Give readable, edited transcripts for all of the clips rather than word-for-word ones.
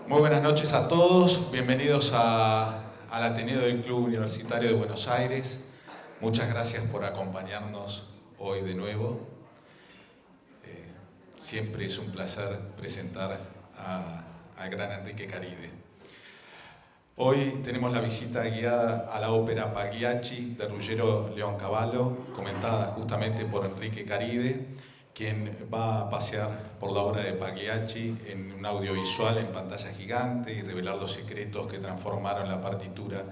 Muy buenas noches a todos, bienvenidos al Ateneo del Club Universitario de Buenos Aires. Muchas gracias por acompañarnos hoy de nuevo. Siempre es un placer presentar al gran Enrique Caride. Hoy tenemos la visita guiada a la ópera Pagliacci de Ruggero Leoncavallo, comentada justamente por Enrique Caride, quien va a pasear por la obra de Pagliacci en un audiovisual en pantalla gigante y revelar los secretos que transformaron la partitura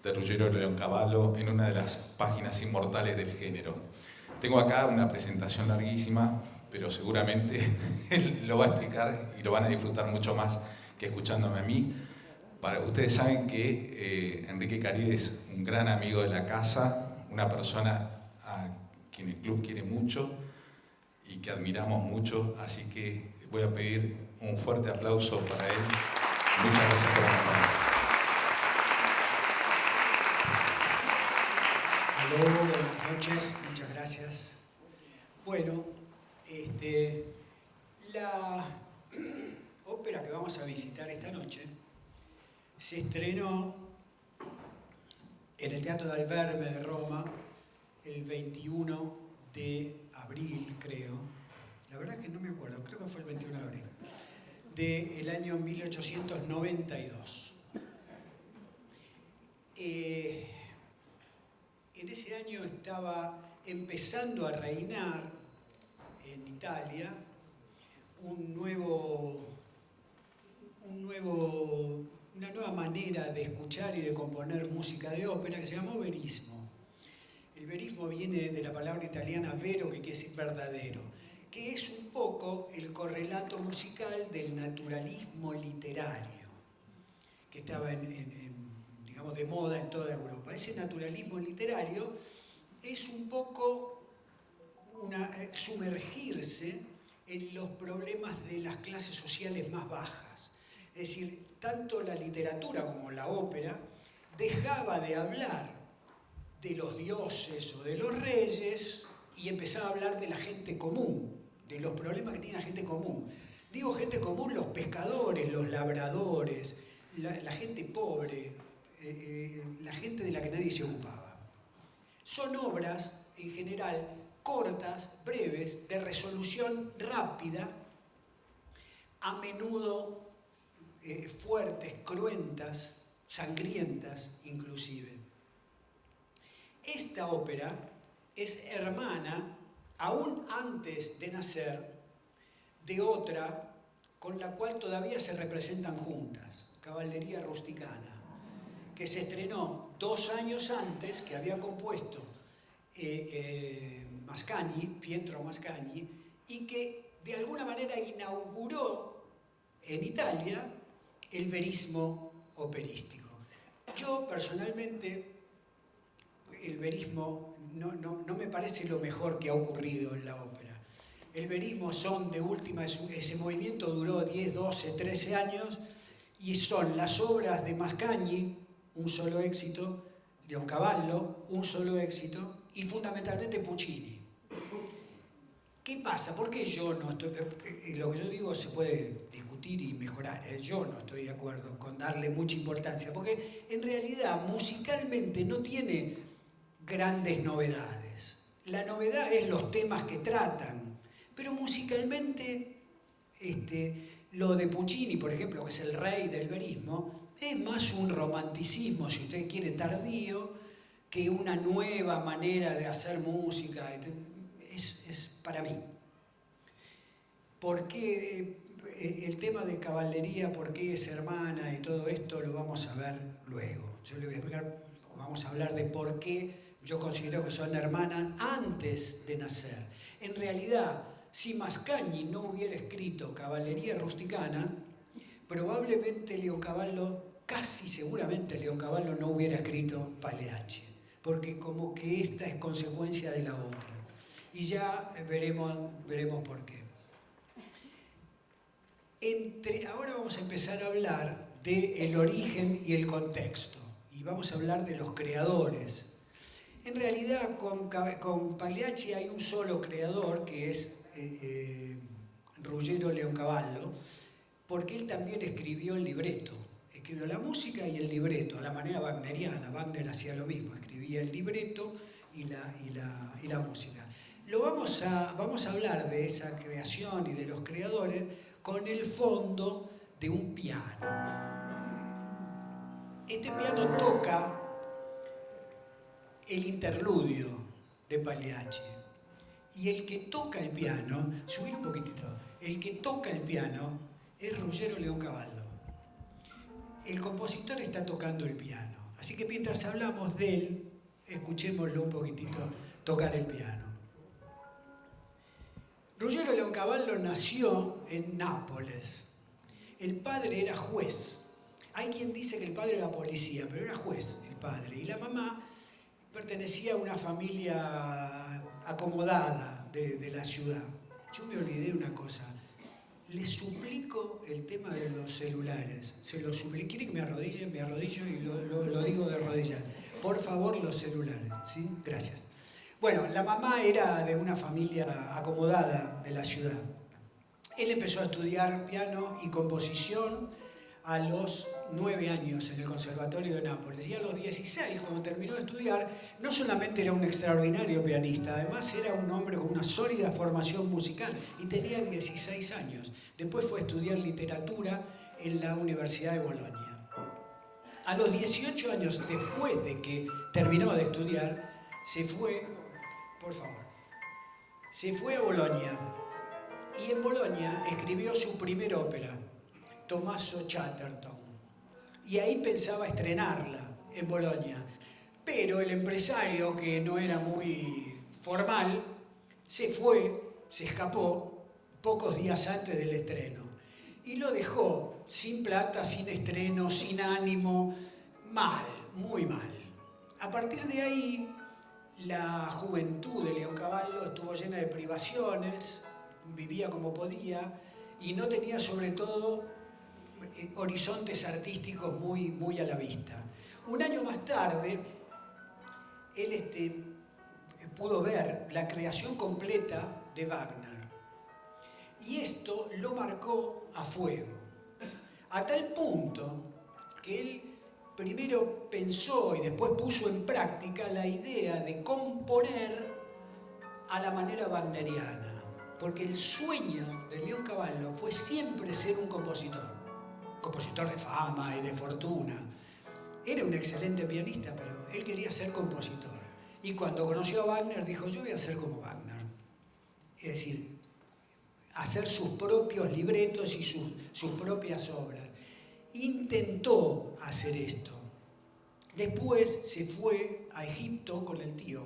de Ruggero Leoncavallo en una de las páginas inmortales del género. Tengo acá una presentación larguísima, pero seguramente él lo va a explicar y lo van a disfrutar mucho más que escuchándome a mí. Ustedes saben que Enrique Caride es un gran amigo de la casa, una persona a quien el club quiere mucho y que admiramos mucho, así que voy a pedir un fuerte aplauso para él. Muchas gracias por acompañarnos. Aló, buenas noches, muchas gracias. Bueno, la ópera que vamos a visitar esta noche se estrenó en el Teatro del Verme de Roma el 21 de abril, creo. La verdad es que no me acuerdo, creo que fue el 21 de abril, del año 1892. En ese año estaba empezando a reinar en Italia una nueva manera de escuchar y de componer música de ópera que se llamó verismo. El verismo viene de la palabra italiana vero, que quiere decir verdadero, que es un poco el correlato musical del naturalismo literario, que estaba digamos, de moda en toda Europa. Ese naturalismo literario es un poco sumergirse en los problemas de las clases sociales más bajas. Es decir, tanto la literatura como la ópera dejaba de hablar de los dioses o de los reyes y empezaba a hablar de la gente común, de los problemas que tiene la gente común. Digo gente común, los pescadores, los labradores, la gente pobre, la gente de la que nadie se ocupaba. Son obras, en general, cortas, breves, de resolución rápida, a menudo fuertes, cruentas, sangrientas inclusive. Esta ópera es hermana, aún antes de nacer, de otra con la cual todavía se representan juntas, Cavalleria Rusticana, que se estrenó 2 años antes, que había compuesto Mascagni, Pietro Mascagni, y que de alguna manera inauguró en Italia el verismo operístico. Yo personalmente, el verismo no me parece lo mejor que ha ocurrido en la ópera. El verismo son de última, ese movimiento duró 10, 12, 13 años, y son las obras de Mascagni, un solo éxito, Leoncavallo, un solo éxito, y fundamentalmente Puccini. ¿Qué pasa? ¿Por qué yo no estoy...? Lo que yo digo se puede discutir y mejorar. Yo no estoy de acuerdo con darle mucha importancia, porque en realidad musicalmente no tiene grandes novedades. La novedad es los temas que tratan, pero musicalmente lo de Puccini, por ejemplo, que es el rey del verismo, es más un romanticismo, si usted quiere, tardío, que una nueva manera de hacer música. Es para mí. ¿Por qué el tema de caballería, por qué es hermana y todo esto lo vamos a ver luego? Yo le voy a explicar, vamos a hablar de por qué yo considero que son hermanas antes de nacer. En realidad, si Mascagni no hubiera escrito Cavalleria Rusticana, probablemente Leoncavallo, casi seguramente Leoncavallo no hubiera escrito Pagliacci, porque como que esta es consecuencia de la otra. Y ya veremos por qué. Ahora vamos a empezar a hablar del origen y el contexto, y vamos a hablar de los creadores. En realidad, con Pagliacci hay un solo creador, que es Ruggero Leoncavallo, porque él también escribió el libreto. Escribió la música y el libreto, a la manera wagneriana. Wagner hacía lo mismo, escribía el libreto y la música. Vamos a hablar de esa creación y de los creadores con el fondo de un piano. Este piano toca el interludio de Pagliacci. Y el que toca el piano, subir un poquitito, el que toca el piano es Ruggero Leoncavallo. El compositor está tocando el piano. Así que mientras hablamos de él, escuchémoslo un poquitito tocar el piano. Ruggero Leoncavallo nació en Nápoles. El padre era juez. Hay quien dice que el padre era policía, pero era juez el padre. Y la mamá pertenecía a una familia acomodada de la ciudad. Yo me olvidé una cosa. Les suplico el tema de los celulares. Se lo suplico. ¿Quieren que me arrodille? Me arrodillo y lo digo de rodillas. Por favor, los celulares. ¿Sí? Gracias. Bueno, la mamá era de una familia acomodada de la ciudad. Él empezó a estudiar piano y composición a los 9 años en el Conservatorio de Nápoles. Y a los 16, cuando terminó de estudiar, no solamente era un extraordinario pianista, además era un hombre con una sólida formación musical y tenía 16 años. Después fue a estudiar literatura en la Universidad de Bolonia. A los 18 años, después de que terminó de estudiar, se fue, por favor, se fue a Bolonia. Y en Bolonia escribió su primera ópera, Tommaso Chatterton. Y ahí pensaba estrenarla en Bolonia. Pero el empresario, que no era muy formal, se escapó pocos días antes del estreno. Y lo dejó sin plata, sin estreno, sin ánimo, mal, muy mal. A partir de ahí, la juventud de Leoncavallo estuvo llena de privaciones, vivía como podía y no tenía sobre todo horizontes artísticos muy a la vista. Un año más tarde, él pudo ver la creación completa de Wagner. Y esto lo marcó a fuego. A tal punto que él primero pensó y después puso en práctica la idea de componer a la manera wagneriana. Porque el sueño de Leoncavallo fue siempre ser un compositor de fama y de fortuna. Era un excelente pianista, pero él quería ser compositor. Y cuando conoció a Wagner dijo, yo voy a ser como Wagner. Es decir, hacer sus propios libretos y sus propias obras. Intentó hacer esto. Después se fue a Egipto con el tío,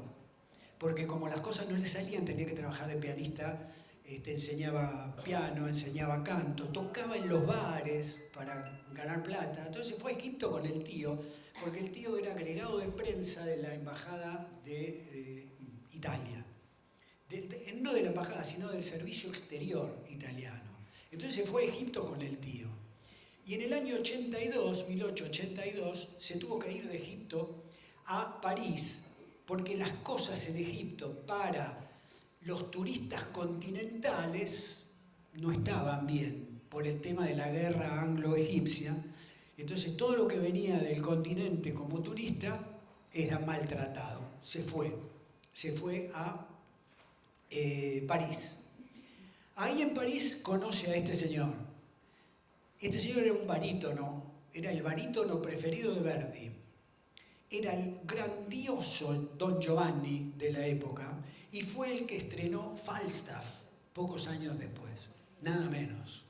porque como las cosas no le salían, tenía que trabajar de pianista. Enseñaba piano, enseñaba canto, tocaba en los bares para ganar plata. Entonces fue a Egipto con el tío, porque el tío era agregado de prensa de la embajada de Italia. No de la embajada, sino del servicio exterior italiano. Entonces se fue a Egipto con el tío. Y en el año 82, 1882, se tuvo que ir de Egipto a París, porque las cosas en Egipto para los turistas continentales no estaban bien por el tema de la guerra anglo-egipcia. Entonces todo lo que venía del continente como turista era maltratado. Se fue a París. Ahí en París conoce a este señor. Este señor era un barítono, era el barítono preferido de Verdi. Era el grandioso Don Giovanni de la época y fue el que estrenó Falstaff pocos años después, nada menos.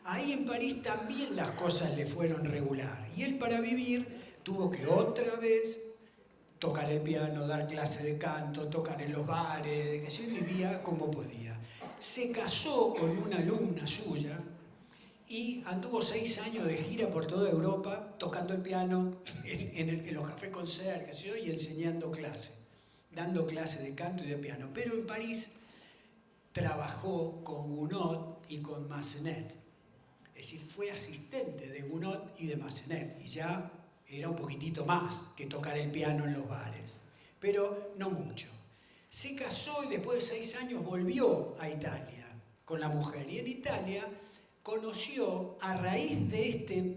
Ahí en París también las cosas le fueron regular y él para vivir tuvo que otra vez tocar el piano, dar clase de canto, tocar en los bares, que se vivía como podía. Se casó con una alumna suya y anduvo 6 años de gira por toda Europa tocando el piano en los cafés concert, y enseñando clases, dando clases de canto y de piano. Pero en París trabajó con Gounod y con Massenet. Es decir, fue asistente de Gounod y de Massenet. Y ya era un poquitito más que tocar el piano en los bares. Pero no mucho. Se casó y después de 6 años volvió a Italia con la mujer. Y en Italia conoció, a raíz de este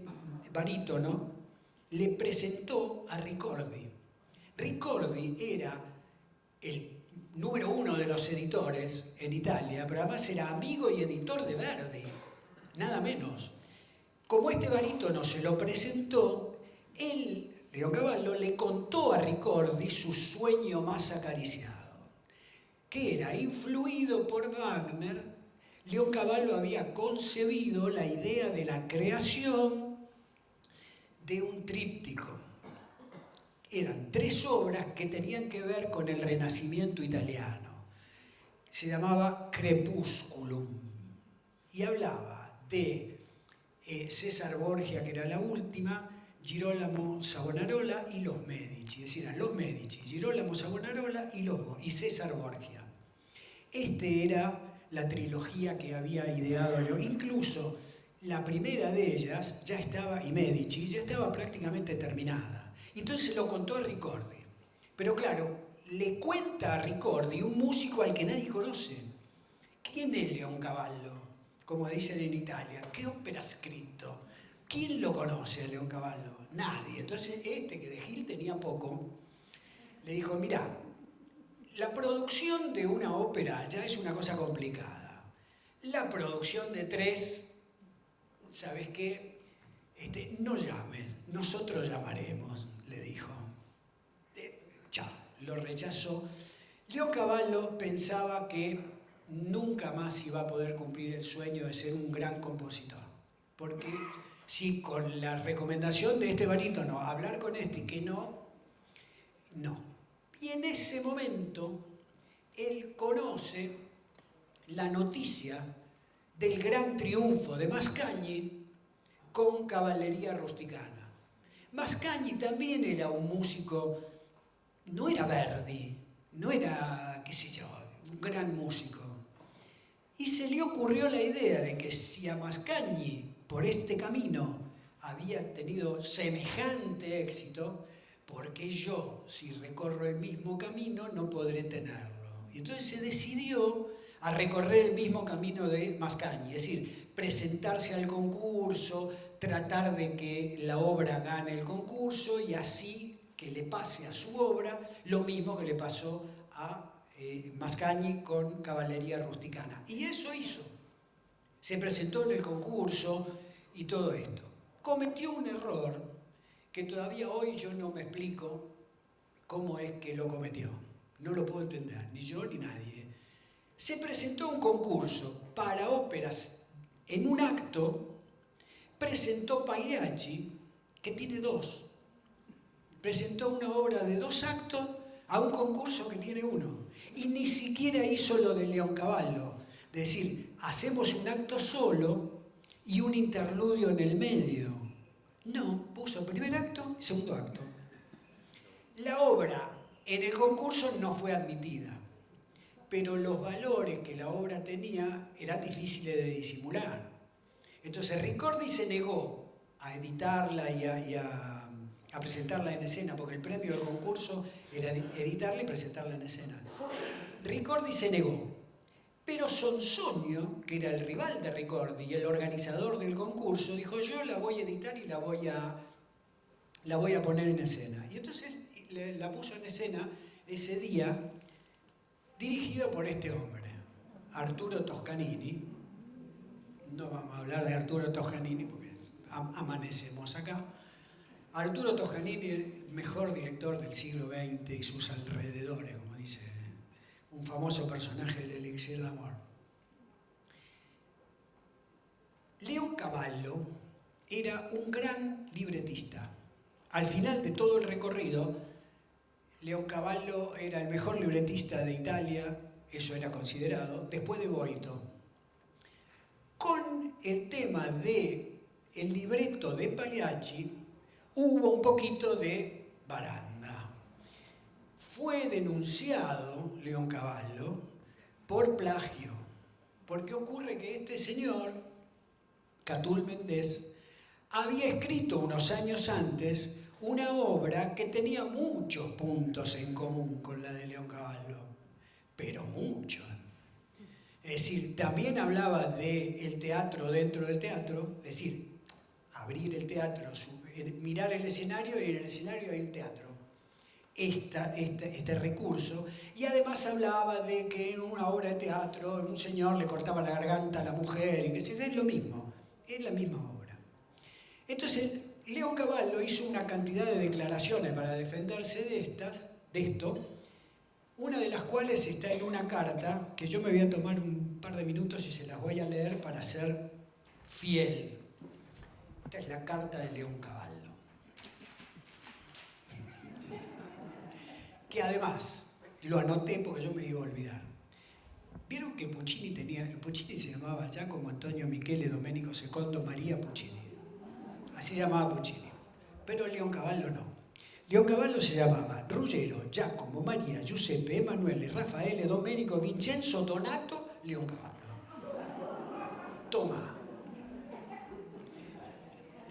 barítono, le presentó a Ricordi. Ricordi era el número 1 de los editores en Italia, pero además era amigo y editor de Verdi, nada menos. Como este barítono se lo presentó, él, Leoncavallo, le contó a Ricordi su sueño más acariciado, que era, influido por Wagner, Leoncavallo había concebido la idea de la creación de un tríptico. Eran 3 obras que tenían que ver con el Renacimiento italiano. Se llamaba Crepusculum y hablaba de César Borgia, que era la última, Girolamo Savonarola y los Medici. Es decir, eran los Medici, Girolamo Savonarola y César Borgia. Este era la trilogía que había ideado Leo. Incluso la primera de ellas ya estaba, y Medici, ya estaba prácticamente terminada. Entonces se lo contó a Ricordi. Pero claro, le cuenta a Ricordi un músico al que nadie conoce. ¿Quién es Leoncavallo? Como dicen en Italia, ¿qué ópera ha escrito? ¿Quién lo conoce a Leoncavallo? Nadie. Entonces este, que de Gil tenía poco, le dijo, mirá, la producción de una ópera ya es una cosa complicada. La producción de 3, ¿sabes qué? No llames, nosotros llamaremos, le dijo. Chao, lo rechazó. Leoncavallo pensaba que nunca más iba a poder cumplir el sueño de ser un gran compositor. Porque si con la recomendación de este barítono, hablar con este y que no. Y en ese momento, él conoce la noticia del gran triunfo de Mascagni con Cavalleria Rusticana. Mascagni también era un músico, no era Verdi, no era, qué sé yo, un gran músico. Y se le ocurrió la idea de que si a Mascagni, por este camino, había tenido semejante éxito, porque yo, si recorro el mismo camino, no podré tenerlo. Y entonces se decidió a recorrer el mismo camino de Mascagni, es decir, presentarse al concurso, tratar de que la obra gane el concurso y así que le pase a su obra lo mismo que le pasó a Mascagni con Cavalleria Rusticana. Y eso hizo. Se presentó en el concurso y todo esto. Cometió un error que todavía hoy yo no me explico cómo es que lo cometió. No lo puedo entender, ni yo ni nadie. Se presentó a un concurso para óperas en un acto, presentó Pagliacci, que tiene 2. Presentó una obra de 2 actos a un concurso que tiene 1. Y ni siquiera hizo lo de Leoncavallo, de decir, hacemos un acto solo y un interludio en el medio. No, puso primer acto y segundo acto. La obra en el concurso no fue admitida, pero los valores que la obra tenía eran difíciles de disimular. Entonces Ricordi se negó a editarla y a presentarla en escena, porque el premio del concurso era editarla y presentarla en escena. Ricordi se negó, pero Sonsonio, que era el rival de Ricordi y el organizador del concurso, dijo, yo la voy a editar y la voy a poner en escena. Y entonces la puso en escena ese día, dirigido por este hombre, Arturo Toscanini. No vamos a hablar de Arturo Toscanini porque amanecemos acá. Arturo Toscanini, el mejor director del siglo XX y sus alrededores, como dice un famoso personaje del Elixir de Amor. Leoncavallo era un gran libretista. Al final de todo el recorrido, Leoncavallo era el mejor libretista de Italia, eso era considerado, después de Boito. Con el tema del libreto de Pagliacci hubo un poquito de baranda. Fue denunciado Leoncavallo por plagio, porque ocurre que este señor, Catul Méndez, había escrito unos años antes una obra que tenía muchos puntos en común con la de Leoncavallo, pero muchos. Es decir, también hablaba del teatro dentro del teatro, es decir, abrir el teatro, mirar el escenario y en el escenario hay un teatro. Este recurso, y además hablaba de que en una obra de teatro un señor le cortaba la garganta a la mujer, y que es lo mismo, es la misma obra. Entonces, Leoncavallo hizo una cantidad de declaraciones para defenderse de esto, una de las cuales está en una carta, que yo me voy a tomar un par de minutos y se las voy a leer para ser fiel. Esta es la carta de Leoncavallo. Que además, lo anoté porque yo me iba a olvidar. ¿Vieron que Puccini se llamaba Giacomo Antonio Michele Domenico II Maria Puccini? Así se llamaba Puccini. Pero Leoncavallo no. Leoncavallo se llamaba Ruggero, Giacomo, Maria, Giuseppe, Emanuele, Raffaele, Domenico, Vincenzo, Donato, Leoncavallo. Toma.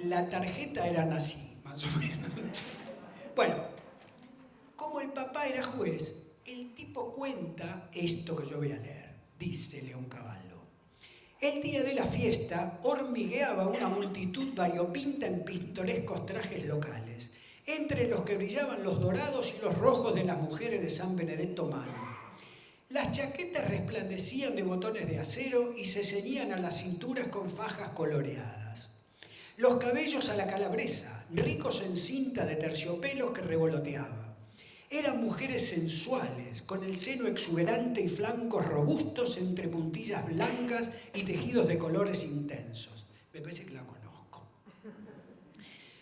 La tarjeta eran así, más o menos. Bueno, como el papá era juez, el tipo cuenta esto que yo voy a leer. Dice Leoncavallo. El día de la fiesta hormigueaba una multitud variopinta en pintorescos trajes locales, entre los que brillaban los dorados y los rojos de las mujeres de San Benedetto Mano. Las chaquetas resplandecían de botones de acero y se ceñían a las cinturas con fajas coloreadas. Los cabellos a la calabresa, ricos en cinta de terciopelos que revoloteaba. Eran mujeres sensuales, con el seno exuberante y flancos robustos entre puntillas blancas y tejidos de colores intensos. Me parece que la conozco.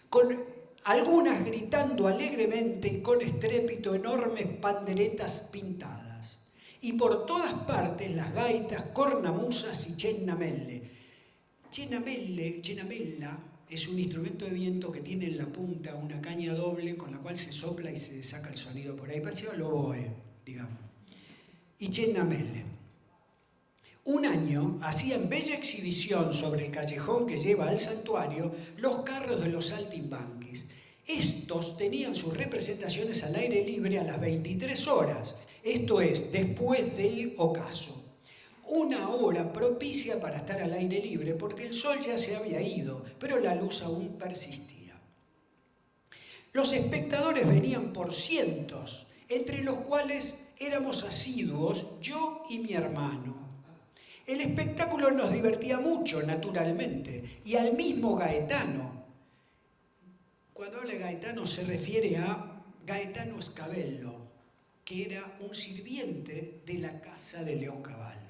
Con algunas gritando alegremente y con estrépito enormes panderetas pintadas. Y por todas partes las gaitas, cornamusas y cennamelle. Cennamella es un instrumento de viento que tiene en la punta una caña doble con la cual se sopla y se saca el sonido por ahí. Parecido al oboe, digamos. Y cennamelle. Un año hacían bella exhibición sobre el callejón que lleva al santuario los carros de los saltimbanquis. Estos tenían sus representaciones al aire libre a las 23 horas, esto es, después del ocaso. Una hora propicia para estar al aire libre porque el sol ya se había ido, pero la luz aún persistía. Los espectadores venían por cientos, entre los cuales éramos asiduos yo y mi hermano. El espectáculo nos divertía mucho, naturalmente, y al mismo Gaetano. Cuando habla de Gaetano se refiere a Gaetano Scabello, que era un sirviente de la casa de Leoncavallo.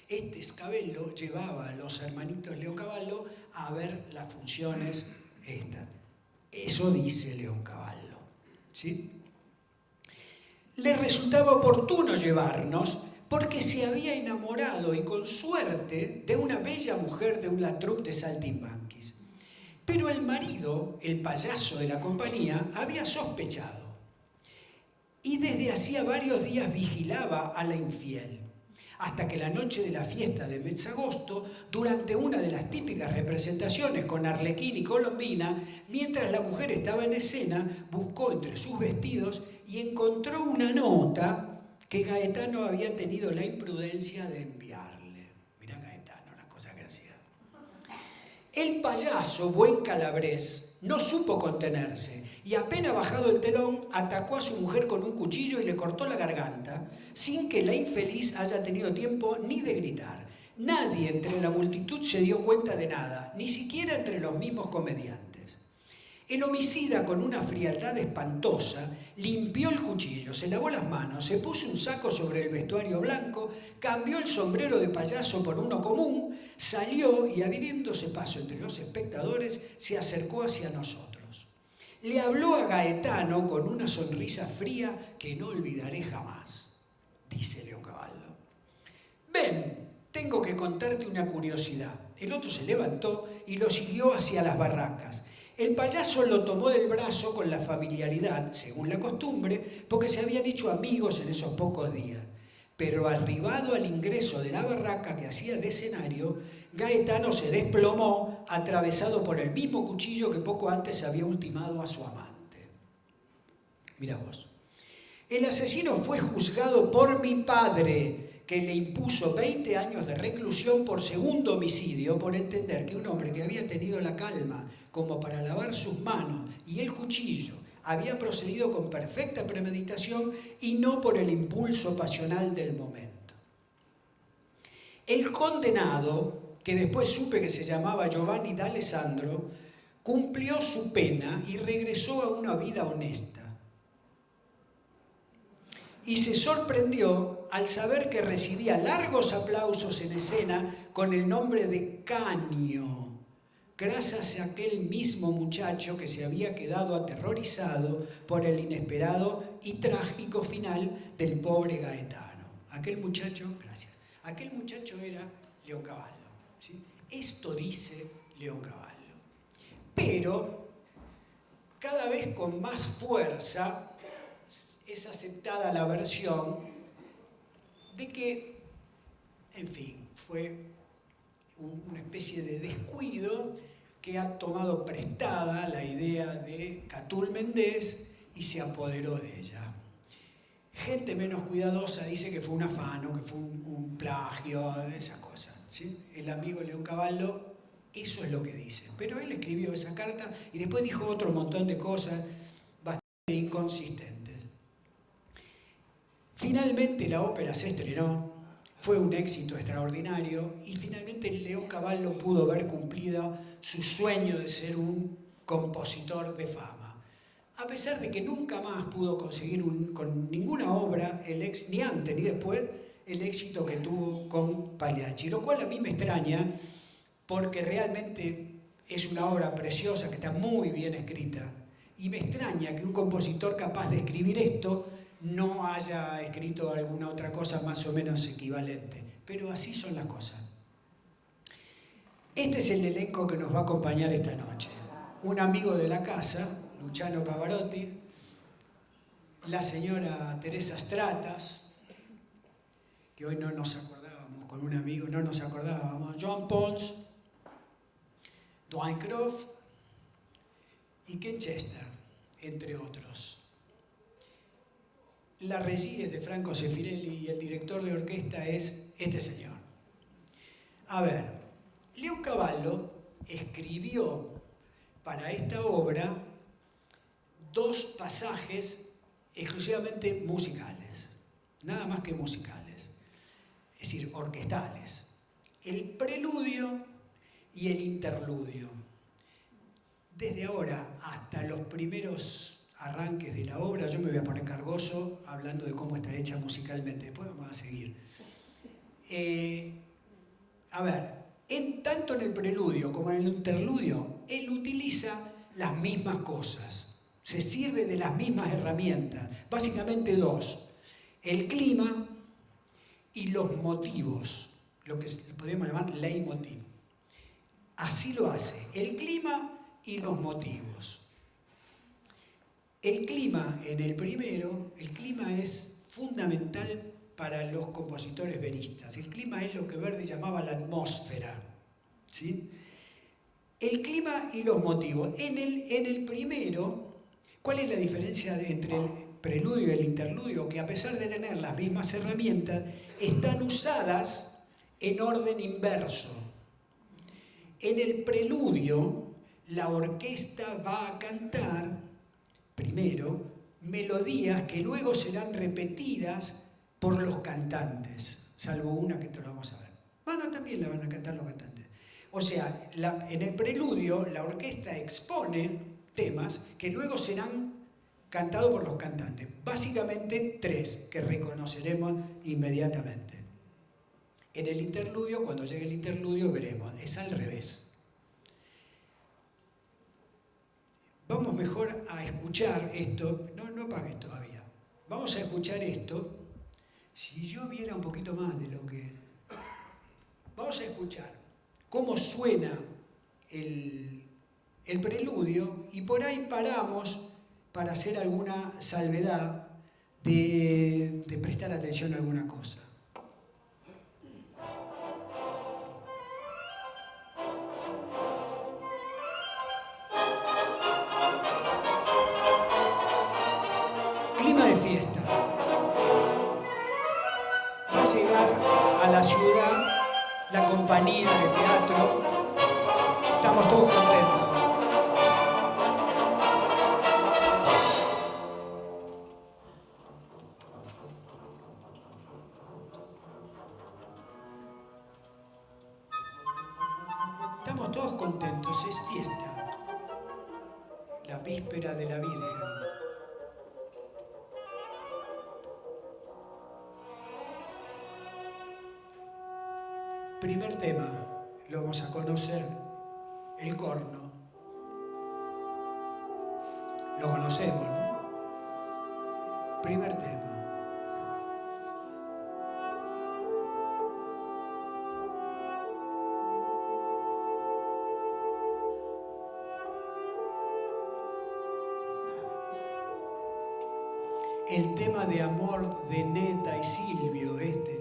Este Scabello llevaba a los hermanitos Leoncavallo a ver las funciones estas. Eso dice Leoncavallo, ¿sí? Le resultaba oportuno llevarnos porque se había enamorado y con suerte de una bella mujer de una troupe de saltimbanquis. Pero el marido, el payaso de la compañía, había sospechado y desde hacía varios días vigilaba a la infiel. Hasta que la noche de la fiesta de Mezzagosto, durante una de las típicas representaciones con Arlequín y Colombina, mientras la mujer estaba en escena, buscó entre sus vestidos y encontró una nota que Gaetano había tenido la imprudencia de enviarle. Mirá Gaetano, las cosas que hacía. El payaso, buen calabrés, no supo contenerse y apenas bajado el telón, atacó a su mujer con un cuchillo y le cortó la garganta, sin que la infeliz haya tenido tiempo ni de gritar. Nadie entre la multitud se dio cuenta de nada, ni siquiera entre los mismos comediantes. El homicida, con una frialdad espantosa, limpió el cuchillo, se lavó las manos, se puso un saco sobre el vestuario blanco, cambió el sombrero de payaso por uno común, salió y, abriéndose paso entre los espectadores, se acercó hacia nosotros. Le habló a Gaetano con una sonrisa fría que no olvidaré jamás. Dice Leoncavallo. Ven, tengo que contarte una curiosidad. El otro se levantó y lo siguió hacia las barracas. El payaso lo tomó del brazo con la familiaridad, según la costumbre, porque se habían hecho amigos en esos pocos días. Pero arribado al ingreso de la barraca que hacía de escenario, Gaetano se desplomó, atravesado por el mismo cuchillo que poco antes había ultimado a su amante. Mira vos. El asesino fue juzgado por mi padre, que le impuso 20 años de reclusión por segundo homicidio por entender que un hombre que había tenido la calma como para lavar sus manos y el cuchillo había procedido con perfecta premeditación y no por el impulso pasional del momento. El condenado, que después supe que se llamaba Giovanni D'Alessandro, cumplió su pena y regresó a una vida honesta. Y se sorprendió al saber que recibía largos aplausos en escena con el nombre de Canio, gracias a aquel mismo muchacho que se había quedado aterrorizado por el inesperado y trágico final del pobre Gaetano. Aquel muchacho era Leoncavallo, ¿sí? Esto dice Leoncavallo. Pero cada vez con más fuerza es aceptada la versión de que, en fin, fue una especie de descuido que ha tomado prestada la idea de Catull Mendés y se apoderó de ella. Gente menos cuidadosa dice que fue un afano, que fue un plagio, esas cosas, ¿sí? El amigo Leoncavallo, eso es lo que dice. Pero él escribió esa carta y después dijo otro montón de cosas bastante inconsistentes. Finalmente la ópera se estrenó, fue un éxito extraordinario y finalmente Leoncavallo pudo ver cumplido su sueño de ser un compositor de fama. A pesar de que nunca más pudo conseguir con ninguna obra, ni antes ni después, el éxito que tuvo con Pagliacci, lo cual a mí me extraña porque realmente es una obra preciosa que está muy bien escrita y me extraña que un compositor capaz de escribir esto no haya escrito alguna otra cosa más o menos equivalente. Pero así son las cosas. Este es el elenco que nos va a acompañar esta noche. Un amigo de la casa, Luciano Pavarotti, la señora Teresa Stratas, que hoy no nos acordábamos, con un amigo no nos acordábamos, Joan Pons, Dwayne Croft y Ken Chester, entre otros. La regie es de Franco Sefirelli y el director de orquesta es este señor. A ver, Leoncavallo escribió para esta obra 2 pasajes exclusivamente musicales, nada más que musicales, es decir, orquestales. El preludio y el interludio. Desde ahora hasta los primeros arranques de la obra, yo me voy a poner cargoso hablando de cómo está hecha musicalmente, después vamos a seguir. A ver, tanto en el preludio como en el interludio, él utiliza las mismas cosas, se sirve de las mismas herramientas, básicamente 2, el clima y los motivos, lo que podemos llamar leitmotiv. Así lo hace, el clima y los motivos. El clima en el primero, el clima es fundamental para los compositores veristas. El clima es lo que Verdi llamaba la atmósfera, ¿sí? El clima y los motivos. En el primero, ¿cuál es la diferencia entre el preludio y el interludio? Que a pesar de tener las mismas herramientas, están usadas en orden inverso. En el preludio, la orquesta va a cantar primero melodías que luego serán repetidas por los cantantes, salvo una que lo vamos a ver. Bueno, también la van a cantar los cantantes. O sea, en el preludio la orquesta expone temas que luego serán cantados por los cantantes. Básicamente 3 que reconoceremos inmediatamente. En el interludio, cuando llegue el interludio, veremos, es al revés. Vamos mejor a escuchar esto, no apagues todavía, vamos a escuchar esto, si yo viera un poquito más de lo que... Vamos a escuchar cómo suena el preludio y por ahí paramos para hacer alguna salvedad de prestar atención a alguna cosa. Clima de fiesta. va a llegar a la ciudad la compañía de teatro. Estamos todos contentos. Estamos todos contentos, es fiesta. La víspera de la Virgen. Primer tema, lo vamos a conocer, el corno. Lo conocemos, ¿no? Primer tema. El tema de amor de Neta y Silvio, este.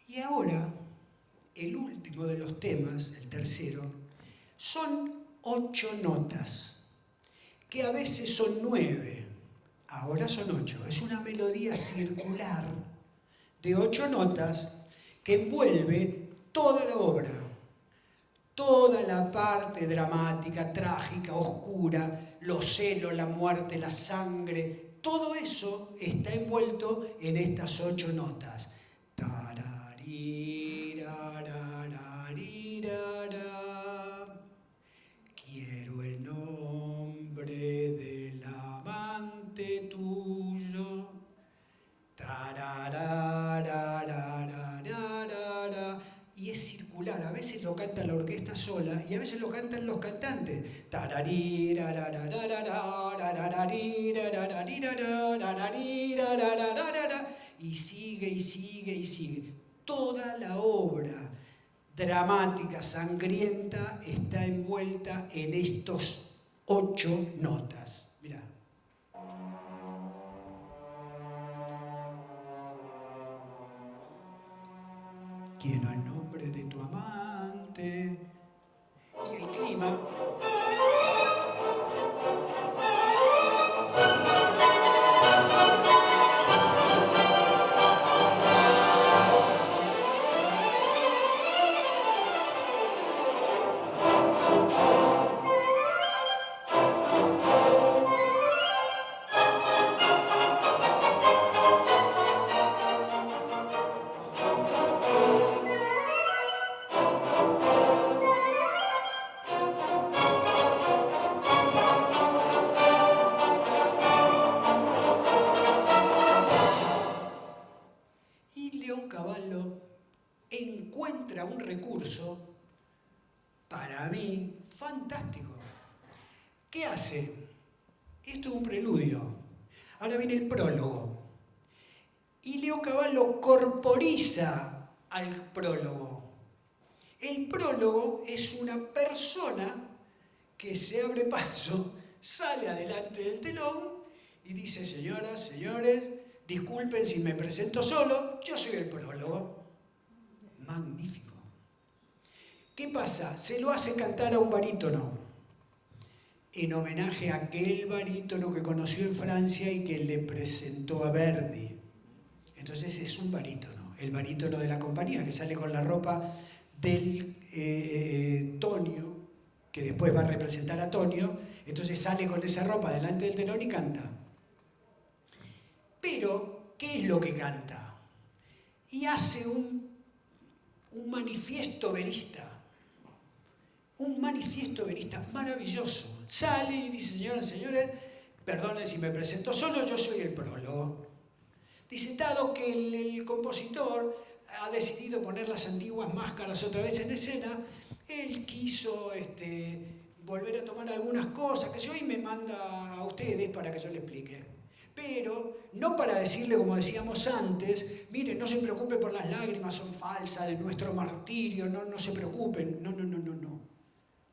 Y ahora, el último de los temas, el tercero, son 8 notas, que a veces son 9, ahora son 8. Es una melodía circular de 8 notas que envuelve toda la obra, toda la parte dramática, trágica, oscura, los celos, la muerte, la sangre, todo eso está envuelto en estas 8 notas. Quiero el nombre del amante tuyo. Y es circular, a veces lo canta la orquesta sola y a veces lo cantan los cantantes. Y sigue y sigue y sigue. Toda la obra dramática, sangrienta, está envuelta en estos 8 notas. Mirá. Quiero el nombre de tu amante. Y el clima. Leoncavallo encuentra un recurso, para mí, fantástico. ¿Qué hace? Esto es un preludio. Ahora viene el prólogo. Y Leoncavallo corporiza al prólogo. El prólogo es una persona que se abre paso, sale adelante del telón y dice: señoras, señores, disculpen si me presento solo, yo soy el prólogo. Magnífico. ¿Qué pasa? Se lo hace cantar a un barítono, en homenaje a aquel barítono que conoció en Francia y que le presentó a Verdi. Entonces es un barítono, el barítono de la compañía, que sale con la ropa del Tonio, que después va a representar a Tonio, entonces sale con esa ropa delante del telón y canta. Pero, ¿qué es lo que canta? Y hace un manifiesto verista. Un manifiesto verista maravilloso. Sale y dice: señoras y señores, perdonen si me presento solo, yo soy el prólogo. Dice: dado que el compositor ha decidido poner las antiguas máscaras otra vez en escena, él quiso volver a tomar algunas cosas que hoy me manda a ustedes para que yo le explique. Pero no para decirle, como decíamos antes, miren, no se preocupe por las lágrimas, son falsas, de nuestro martirio, no se preocupen.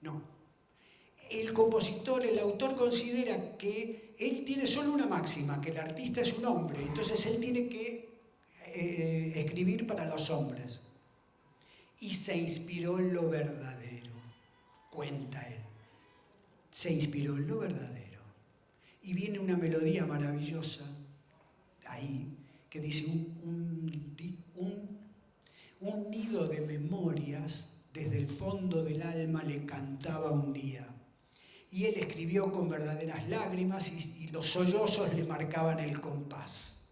No. El compositor, el autor considera que él tiene solo una máxima, que el artista es un hombre, entonces él tiene que escribir para los hombres. Y se inspiró en lo verdadero, cuenta él. Se inspiró en lo verdadero. Y viene una melodía maravillosa ahí, que dice un nido de memorias desde el fondo del alma le cantaba un día. Y él escribió con verdaderas lágrimas y los sollozos le marcaban el compás.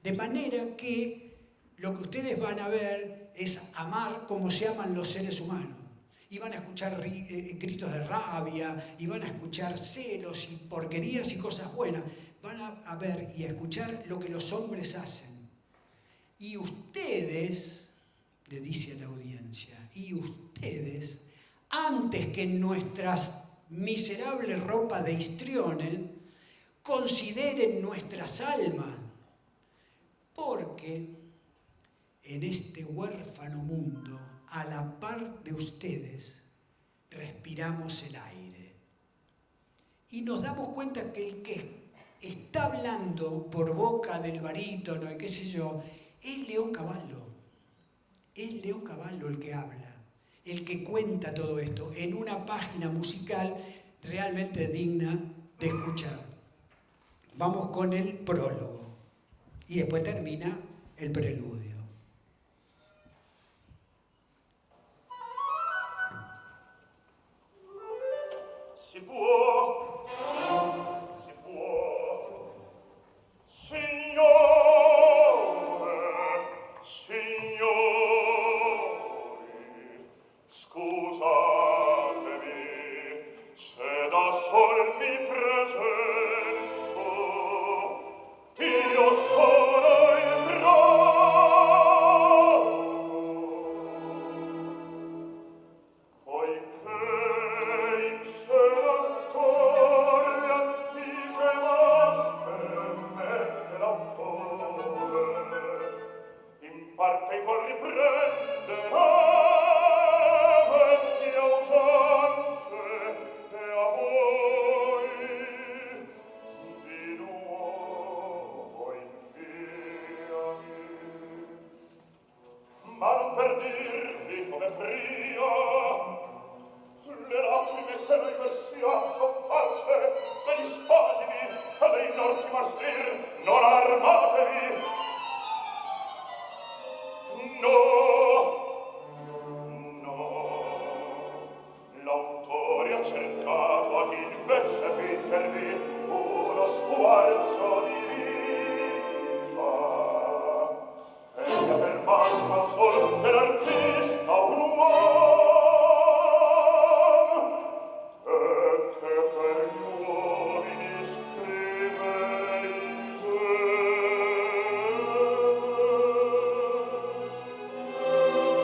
De manera que lo que ustedes van a ver es amar como se aman los seres humanos. Y van a escuchar gritos de rabia, y van a escuchar celos y porquerías y cosas buenas. Van a ver y a escuchar lo que los hombres hacen. Y ustedes, le dice a la audiencia, y ustedes, antes que nuestras miserables ropas de histriones, consideren nuestras almas. Porque en este huérfano mundo, a la par de ustedes, respiramos el aire. Y nos damos cuenta que el que está hablando por boca del barítono y qué sé yo, es León Cavallo. Es León Cavallo el que habla, el que cuenta todo esto en una página musical realmente digna de escuchar. Vamos con el prólogo y después termina el preludio. Si può, Signore, signori, scusatemi se da sol mi presento, io sono il poiché in cielo ancor le antiche maschere mette l'autore, in parte col riprenderà vecchie usanze e a voi di nuovo inviami. Ma non per dirvi come pria, le lacrime che noi versiamo son false, degli spasimi e dei norti mastir, non armatevi. No, l'autore ha cercato invece fingervi uno squarcio di vita. Egli ha per massima al sol dell'artista un uomo, e che per gli uomini scrive il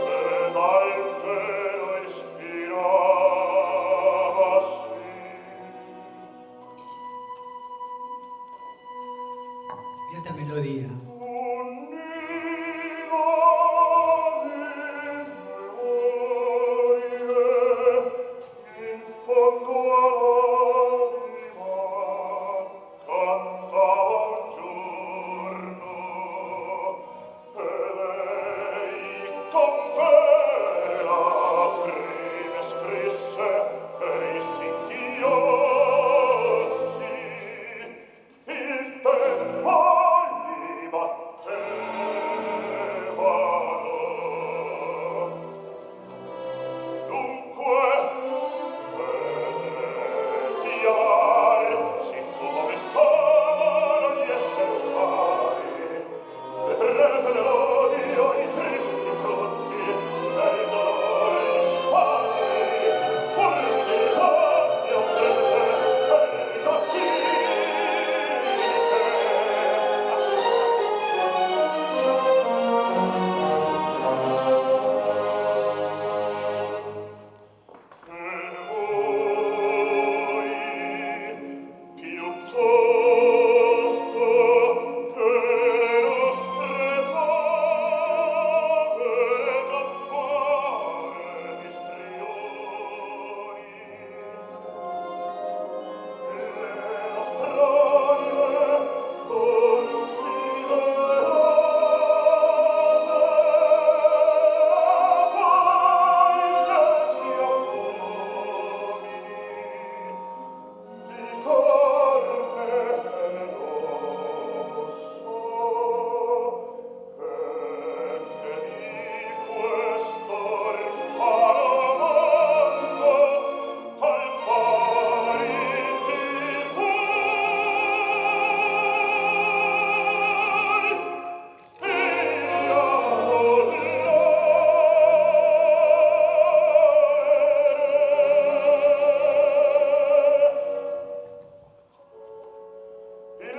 e dal vero ispiravasi. Mira esta melodía. Il tempo gli batte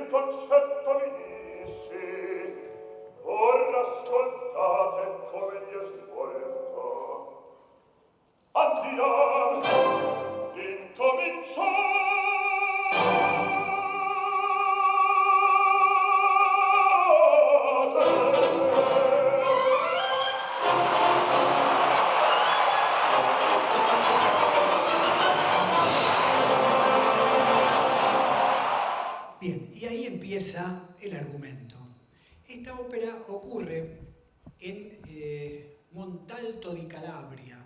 il concetto vi dissi, ora ascoltate come vi è svolto. Andiamo, incominciamo. Bien, y ahí empieza el argumento. Esta ópera ocurre en Montalto di Calabria,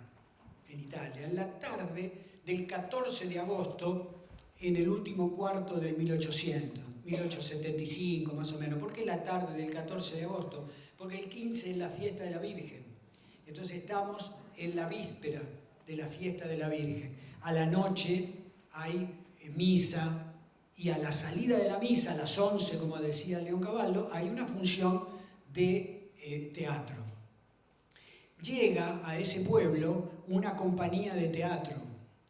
en Italia, en la tarde del 14 de agosto, en el último cuarto del 1800, 1875 más o menos. ¿Por qué la tarde del 14 de agosto? Porque el 15 es la fiesta de la Virgen. Entonces estamos en la víspera de la fiesta de la Virgen. A la noche hay misa, y a la salida de la misa, a las 11, como decía Leoncavallo, hay una función de teatro. Llega a ese pueblo una compañía de teatro,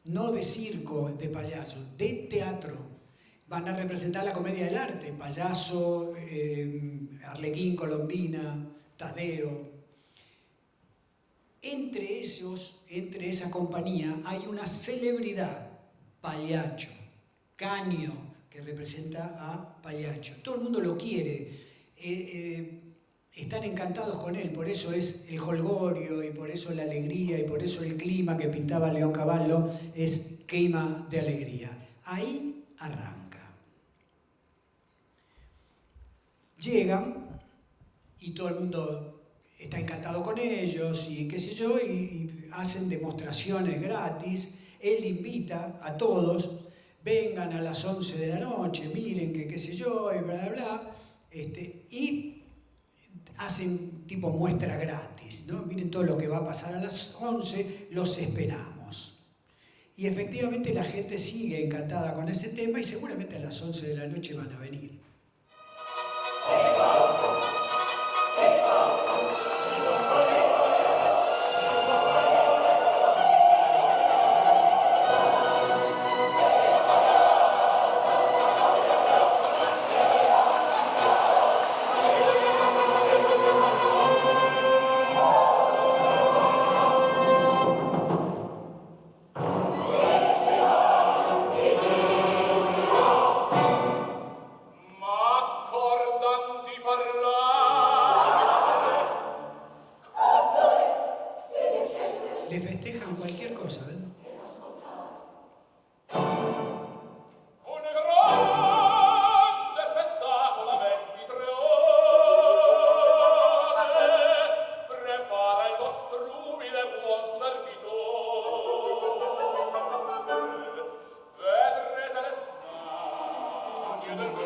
no de circo, de payaso, de teatro. Van a representar la comedia del arte, Payaso, Arlequín, Colombina, Tadeo. Entre esa compañía hay una celebridad, Pagliaccio, Canio, que representa a Pagliaccio. Todo el mundo lo quiere, están encantados con él, por eso es el jolgorio y por eso la alegría y por eso el clima que pintaba Leoncavallo es clima de alegría. Ahí arranca. Llegan y todo el mundo está encantado con ellos y qué sé yo, y hacen demostraciones gratis. Él invita a todos, vengan a las 11 de la noche, miren que qué sé yo, y bla, bla, bla, y hacen tipo muestra gratis, ¿no? Miren todo lo que va a pasar a las 11, los esperamos. Y efectivamente la gente sigue encantada con ese tema y seguramente a las 11 de la noche van a venir. Le festejan cualquier cosa, ¿ven?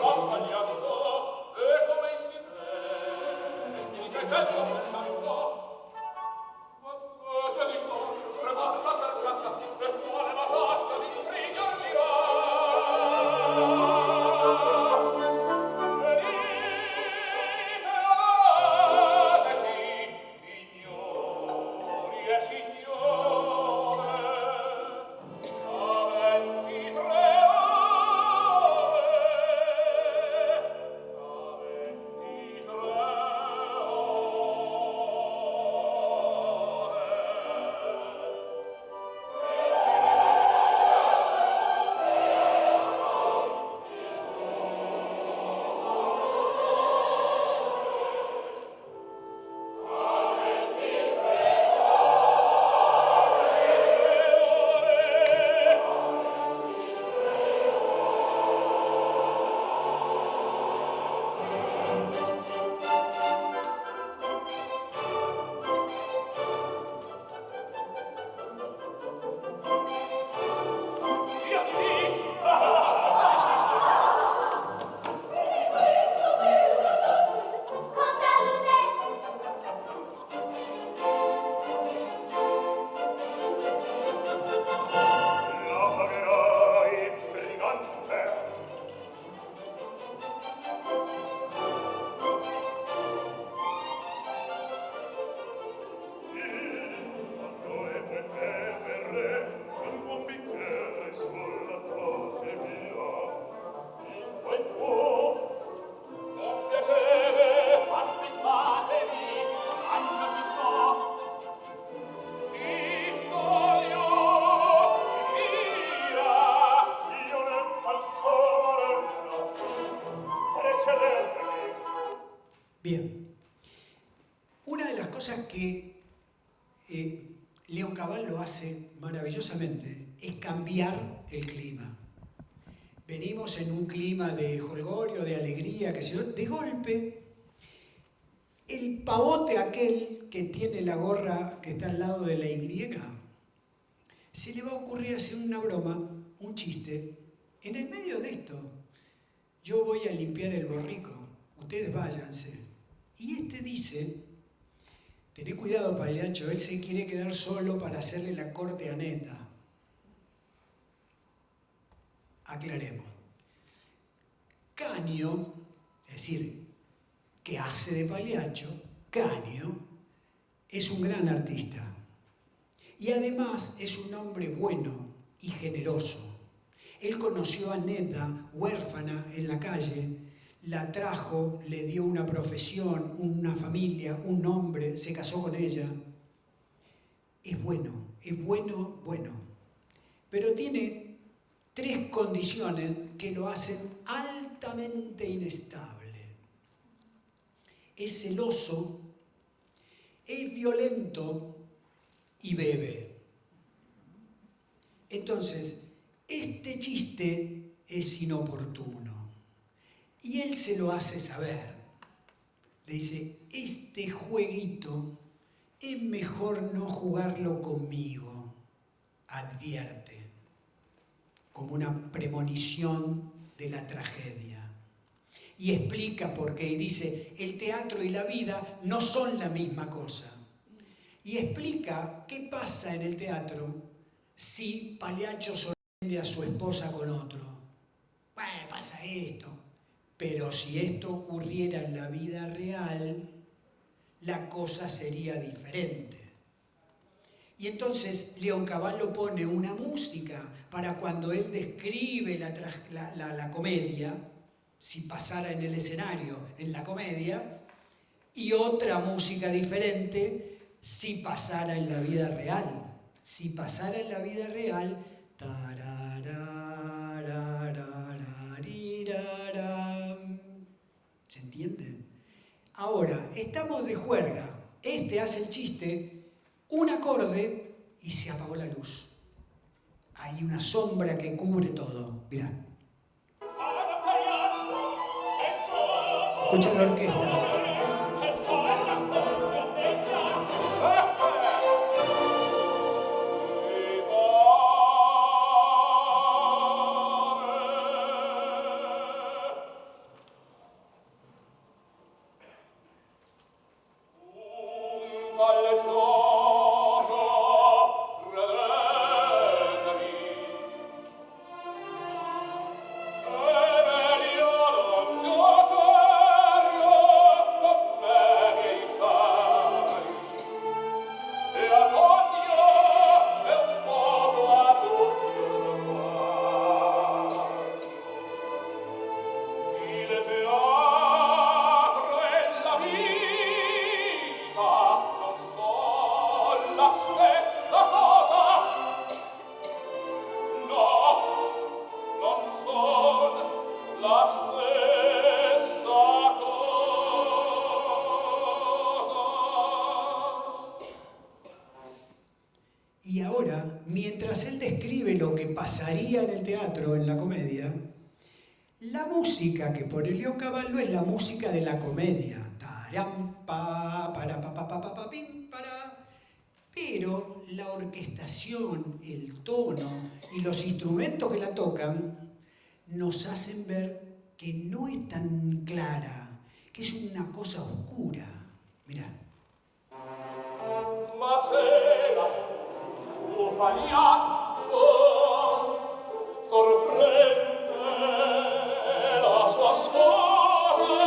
Oh Bien. Una de las cosas que Leoncavallo hace maravillosamente es cambiar el clima. Venimos en un clima de jolgorio, de alegría, que se de golpe, el pavote aquel que tiene la gorra que está al lado de la Y, se le va a ocurrir hacer una broma, un chiste, en el medio de esto. Yo voy a limpiar el borrico, ustedes váyanse. Y este dice, tené cuidado, Pagliaccio, él se quiere quedar solo para hacerle la corte a Neta. Aclaremos. Canio, es decir, que hace de Pagliaccio, Canio es un gran artista. Y además es un hombre bueno y generoso. Él conoció a Neta, huérfana, en la calle, la trajo, le dio una profesión, una familia, un nombre, se casó con ella. Es bueno, bueno. Pero tiene 3 condiciones que lo hacen altamente inestable. Es celoso, es violento y bebe. Entonces, este chiste es inoportuno. Y él se lo hace saber. Le dice, este jueguito es mejor no jugarlo conmigo, advierte, como una premonición de la tragedia. Y explica por qué, y dice, el teatro y la vida no son la misma cosa. Y explica qué pasa en el teatro si Pagliaccio sorprende a su esposa con otro. Bueno, pasa esto. Pero si esto ocurriera en la vida real, la cosa sería diferente. Y entonces Leoncavallo pone una música para cuando él describe la comedia, si pasara en el escenario en la comedia, y otra música diferente si pasara en la vida real. Si pasara en la vida real, ¿se entiende? Ahora, estamos de juerga. Este hace el chiste, un acorde y se apagó la luz. Hay una sombra que cubre todo. Mirá. Escucha la orquesta. Y ahora, mientras él describe lo que pasaría en el teatro, en la comedia, la música que pone Leoncavallo es la música de la comedia. Pero la orquestación, el tono y los instrumentos que la tocan nos hacen ver que no es tan clara, que es una cosa oscura. Mirá. Pagliaccio sorprende la sua sposa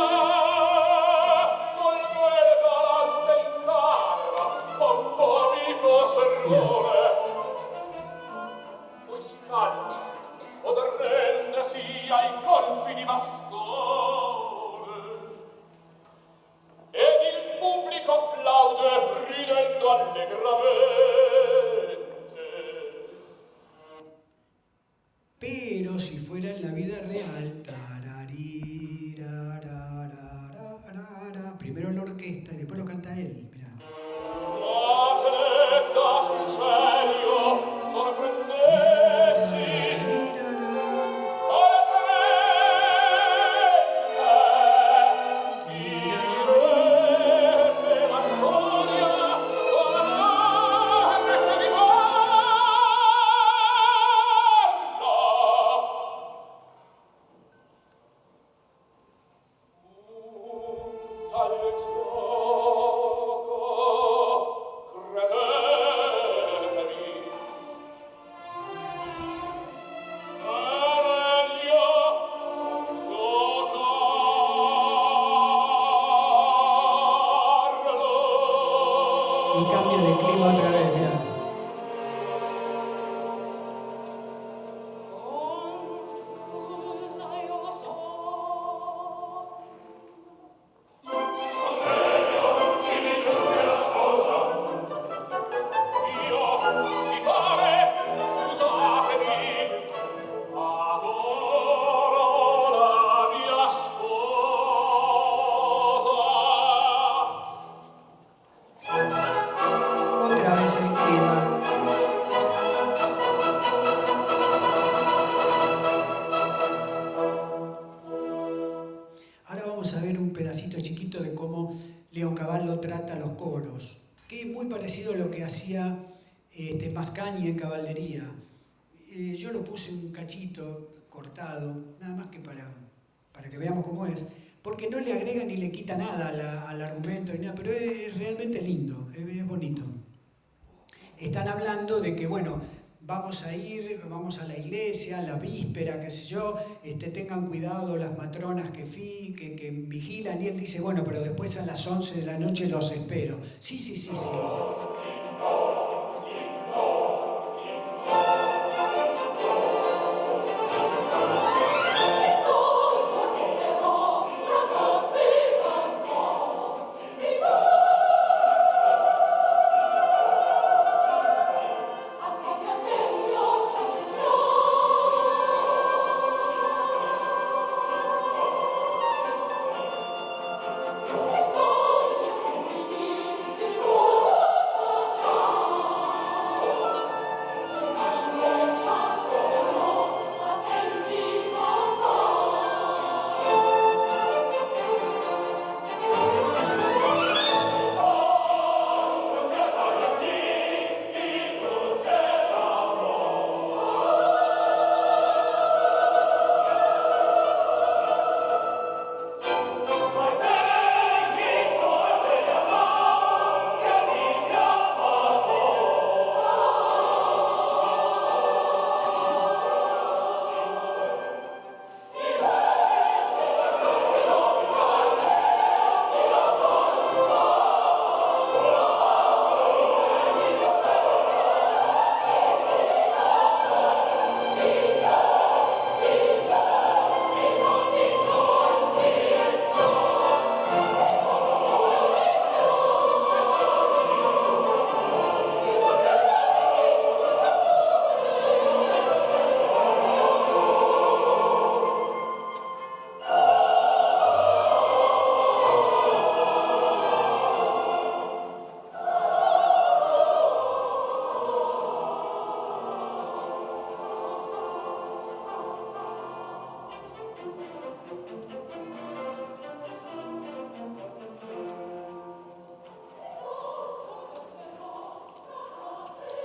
col quel galante in camera con comico sermone. Poi si calma od arrendesi ai colpi di bastone ed il pubblico applaude ridendo allegramente. Pero si fuera orquesta y después lo canta él. Mirá. Y cambia de clima otra vez, mirá. Otra vez el clima. Ahora vamos a ver un pedacito chiquito de cómo Leoncavallo trata los coros, que es muy parecido a lo que hacía Mascagni en caballería. Yo lo puse un cachito cortado, nada más que para que veamos cómo es, porque no le agrega ni le quita nada al argumento ni nada, pero es realmente lindo, es bonito. Están hablando de que, bueno, vamos a la iglesia, a la víspera, qué sé yo, tengan cuidado las matronas que vigilan, y él dice, bueno, pero después a las 11 de la noche los espero. Sí.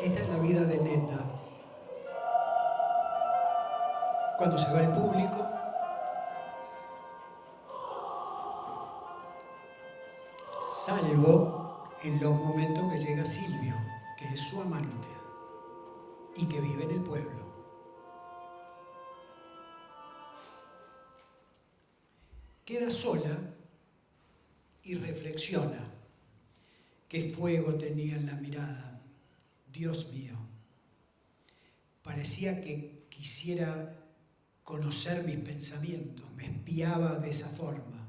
Esta es la vida de Netta. Cuando se va el público, salvo en los momentos que llega Silvio, que es su amante y que vive en el pueblo. Queda sola y reflexiona. Qué fuego tenía en la mirada. Dios mío, parecía que quisiera conocer mis pensamientos, me espiaba de esa forma.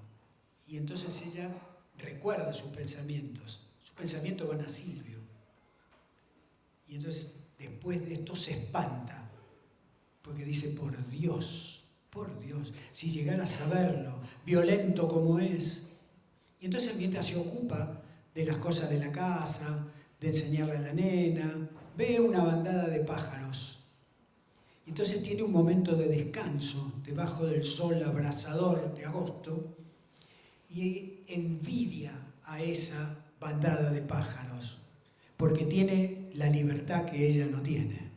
Y entonces ella recuerda sus pensamientos van a Silvio. Y entonces después de esto se espanta, porque dice, por Dios, si llegara a saberlo, violento como es, Y entonces mientras se ocupa de las cosas de la casa, de enseñarle a la nena, ve una bandada de pájaros. Entonces tiene un momento de descanso debajo del sol abrasador de agosto y envidia a esa bandada de pájaros, porque tiene la libertad que ella no tiene.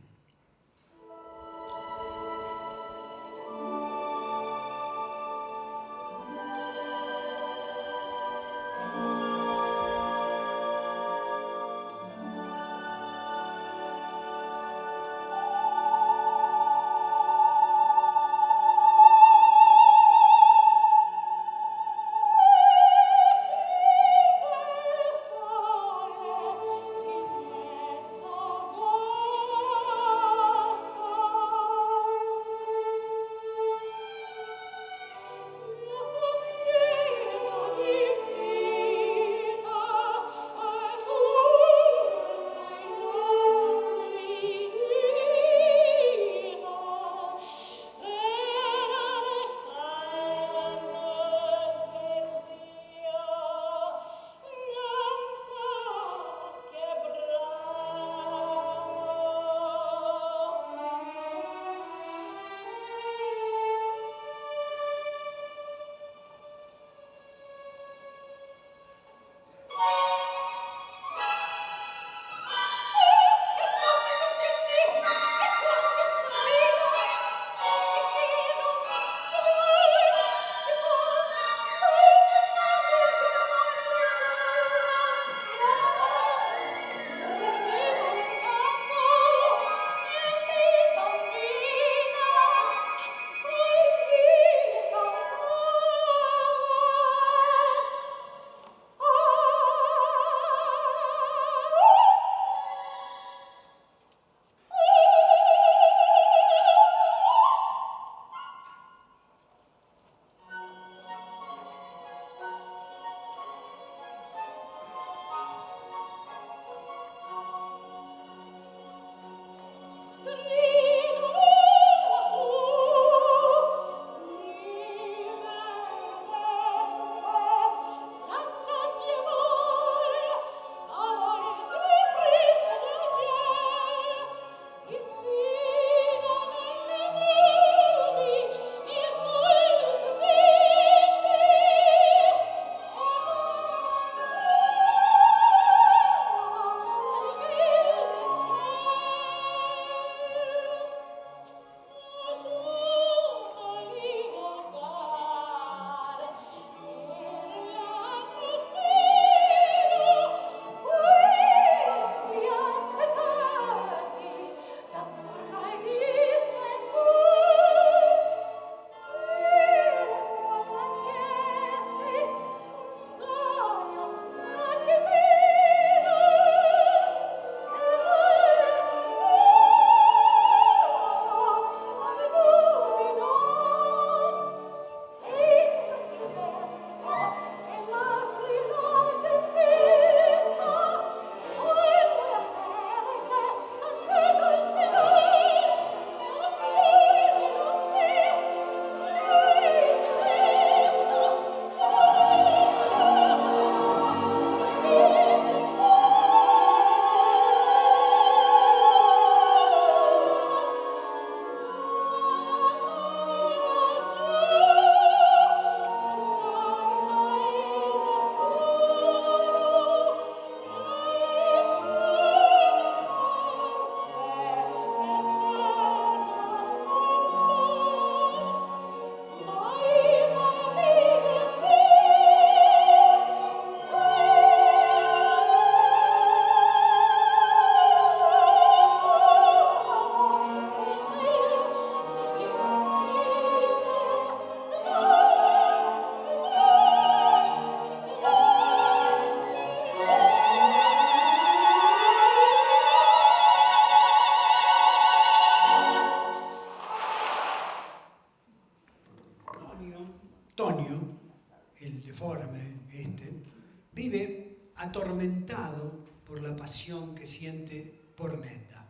atormentado por la pasión que siente por Neda.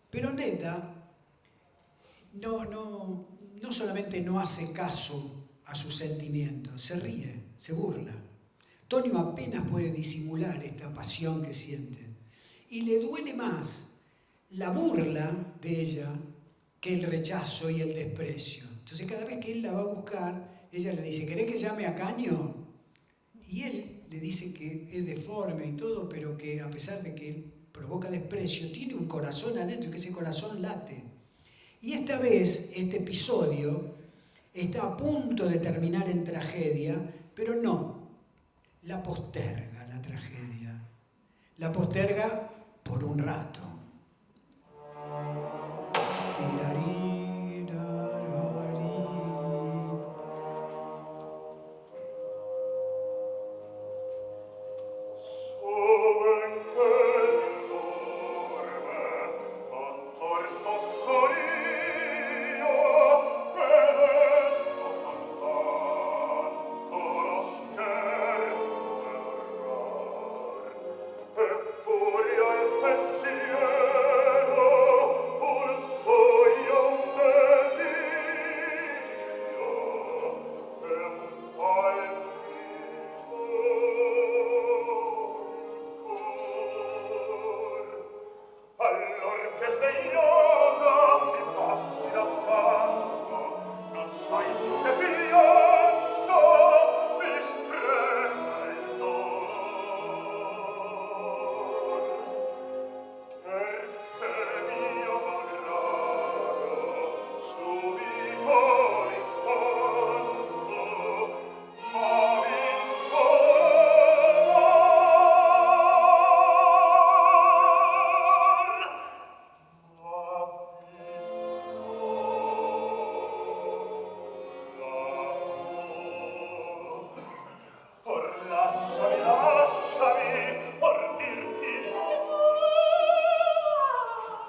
Pero Neda no solamente no hace caso a sus sentimientos, se ríe, se burla. Tonio apenas puede disimular esta pasión que siente y le duele más la burla de ella que el rechazo y el desprecio. Entonces cada vez que él la va a buscar, ella le dice, ¿querés que llame a Caño? Y él le dice que es deforme y todo, pero que a pesar de que él provoca desprecio, tiene un corazón adentro y que ese corazón late. Y esta vez, este episodio está a punto de terminar en tragedia, pero no, la posterga la tragedia. La posterga por un rato.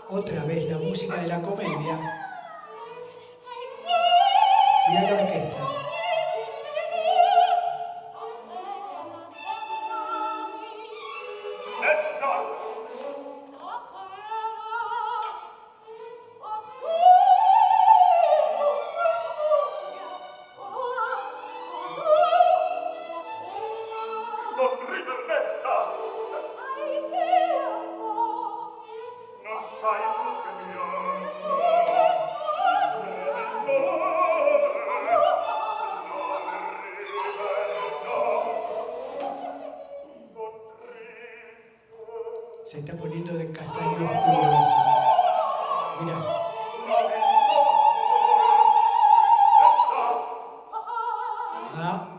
Otra vez la música de la comedia. Mirá la orquesta. Se está poniendo de castaño oscuro esto. Mirá. Ah.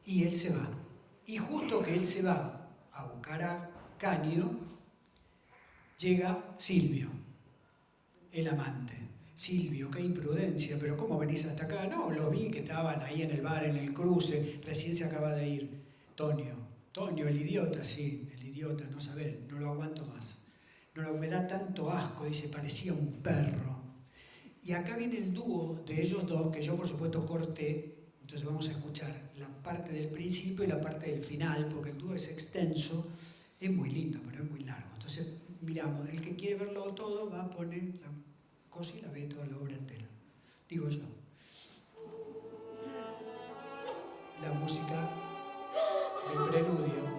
Y él se va. Y justo que él se va a buscar a Canio, llega Silvio, el amante. Silvio, qué imprudencia, pero ¿cómo venís hasta acá? No, lo vi que estaban ahí en el bar, en el cruce, recién se acaba de ir. Tonio, el idiota, sí, el idiota, no sabés, no lo aguanto más. Me da tanto asco, dice, parecía un perro. Y acá viene el dúo de ellos dos, que yo por supuesto corté, entonces vamos a escuchar la parte del principio y la parte del final, porque el dúo es extenso, es muy lindo, pero es muy largo. Entonces, miramos, el que quiere verlo todo va a poner la cosa y la ve toda la obra entera. Digo yo. La música del preludio.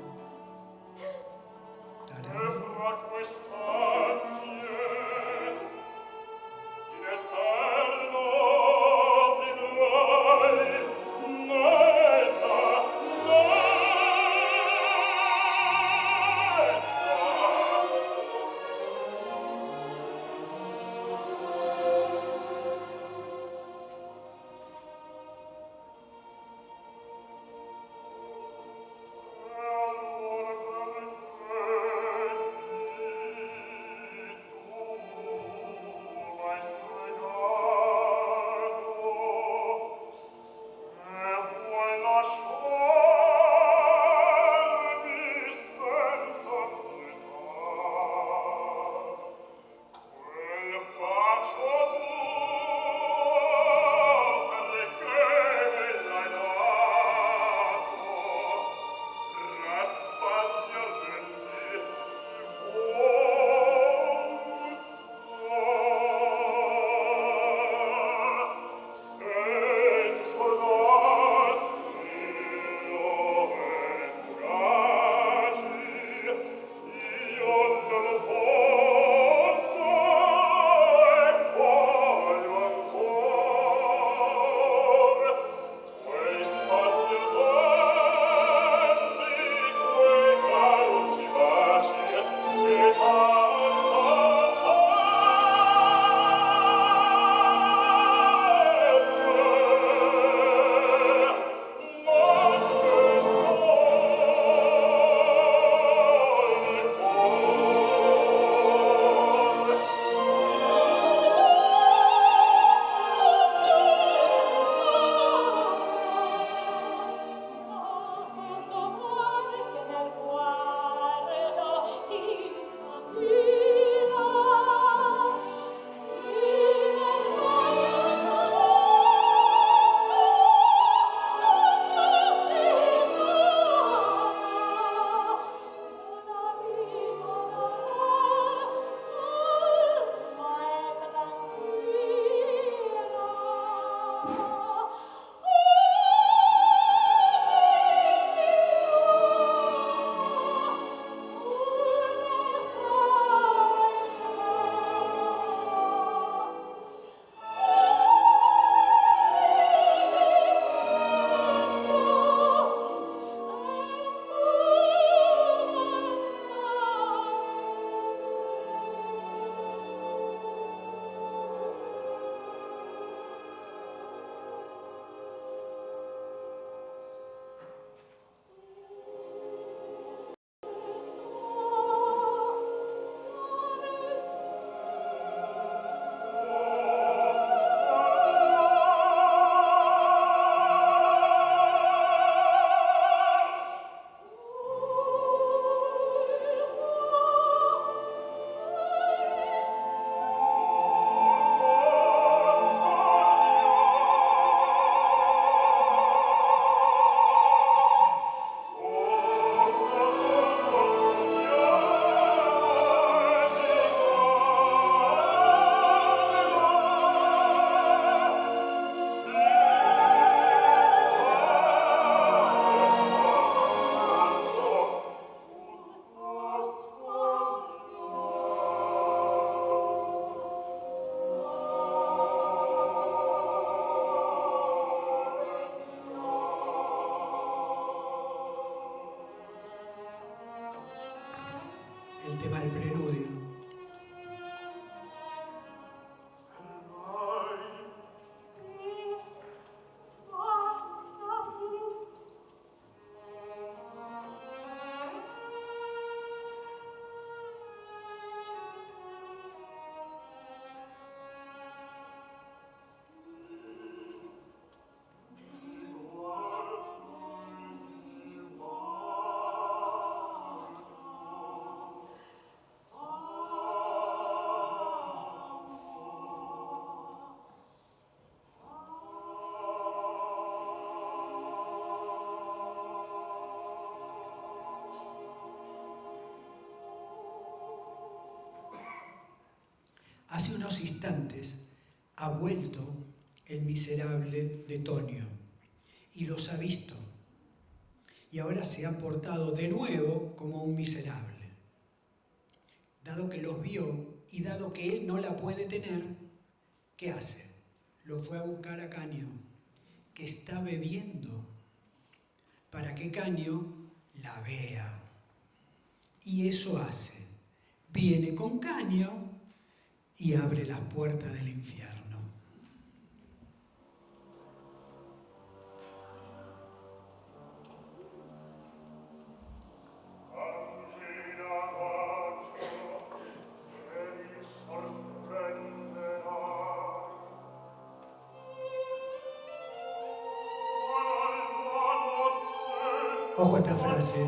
Hace unos instantes ha vuelto el miserable de Tonio y los ha visto. Y ahora se ha portado de nuevo como un miserable. Dado que los vio y dado que él no la puede tener, ¿qué hace? Lo fue a buscar a Canio, que está bebiendo, para que Canio la vea. Y eso hace. Viene con Canio y abre las puertas del infierno. Ojo a esta frase.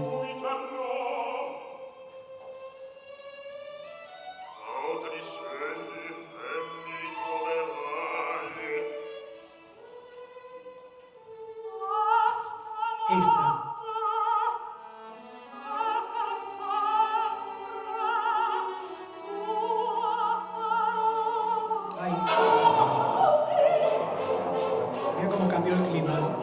Esta. Ay. Mira cómo cambió el clima.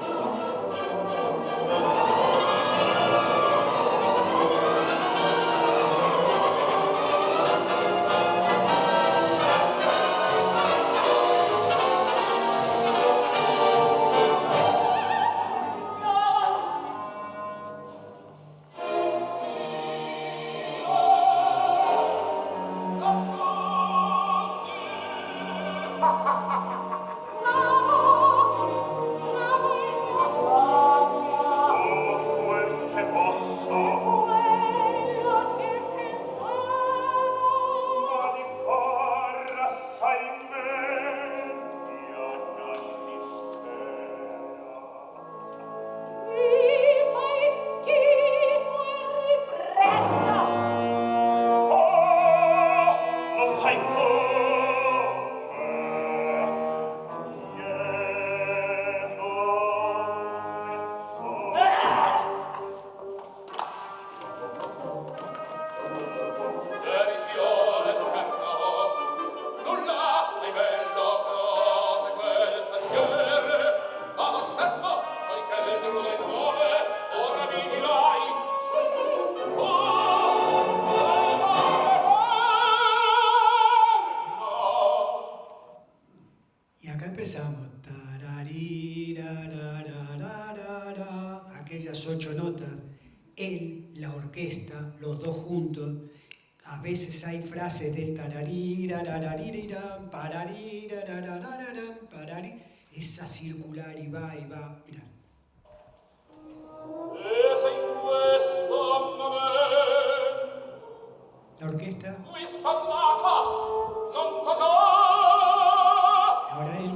Y acá empezamos. Aquellas 8 notas. Él, la orquesta, los dos juntos. A veces hay frases del tararira, pararira, parari. Esa circular y va y va. Mirá. La orquesta. Ahora él.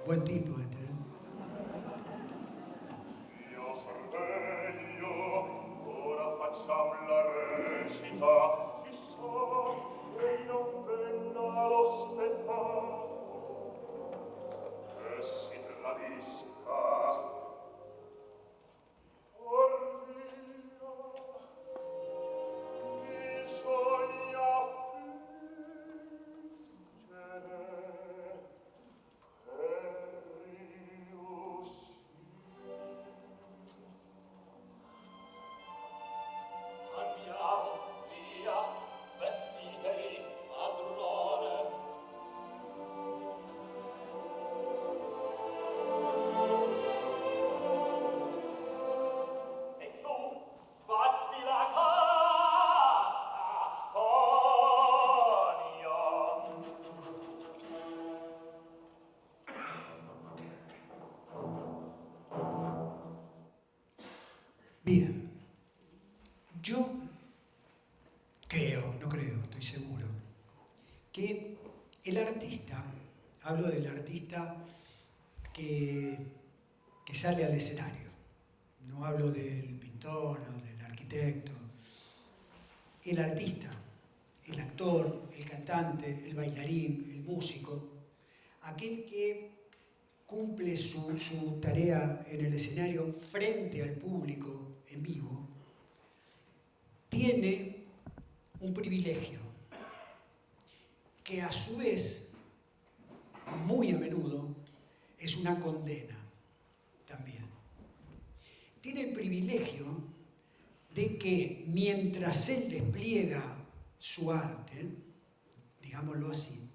Buen tipo este, ¿eh? Io sorveglio, ora facciam la recita, chissà che non venga lo spettacolo, che si tradisca. Or via, Yo creo, no creo, estoy seguro, que el artista, hablo del artista que sale al escenario, no hablo del pintor o del arquitecto, el artista, el actor, el cantante, el bailarín, el músico, aquel que cumple su tarea en el escenario frente al público en vivo, tiene un privilegio que a su vez, muy a menudo, es una condena también. Tiene el privilegio de que mientras él despliega su arte, digámoslo así,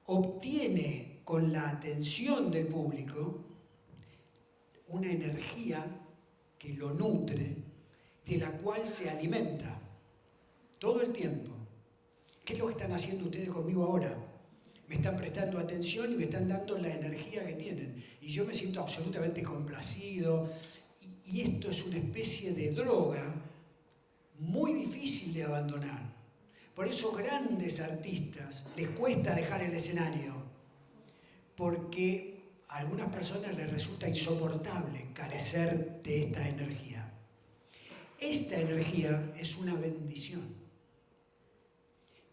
obtiene con la atención del público una energía que lo nutre, de la cual se alimenta todo el tiempo. ¿Qué es lo que están haciendo ustedes conmigo ahora? Me están prestando atención y me están dando la energía que tienen. Y yo me siento absolutamente complacido. Y esto es una especie de droga muy difícil de abandonar. Por eso grandes artistas les cuesta dejar el escenario, porque a algunas personas les resulta insoportable carecer de esta energía. Esta energía es una bendición,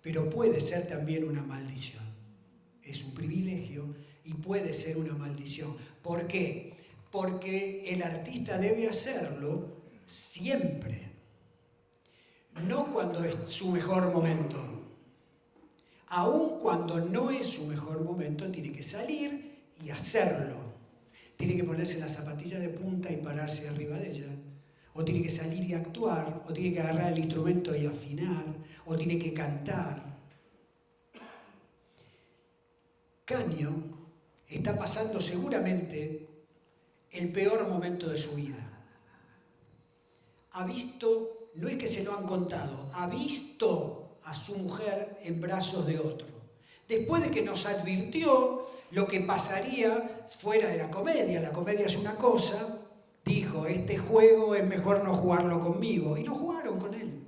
pero puede ser también una maldición. Es un privilegio y puede ser una maldición. ¿Por qué? Porque el artista debe hacerlo siempre, no cuando es su mejor momento. Aun cuando no es su mejor momento, tiene que salir y hacerlo. Tiene que ponerse la zapatilla de punta y pararse arriba de ella. O tiene que salir y actuar, o tiene que agarrar el instrumento y afinar, o tiene que cantar. Canio está pasando seguramente el peor momento de su vida. Ha visto, no es que se lo han contado, ha visto a su mujer en brazos de otro. Después de que nos advirtió lo que pasaría fuera de la comedia es una cosa, dijo, este juego es mejor no jugarlo conmigo, y no jugaron con él.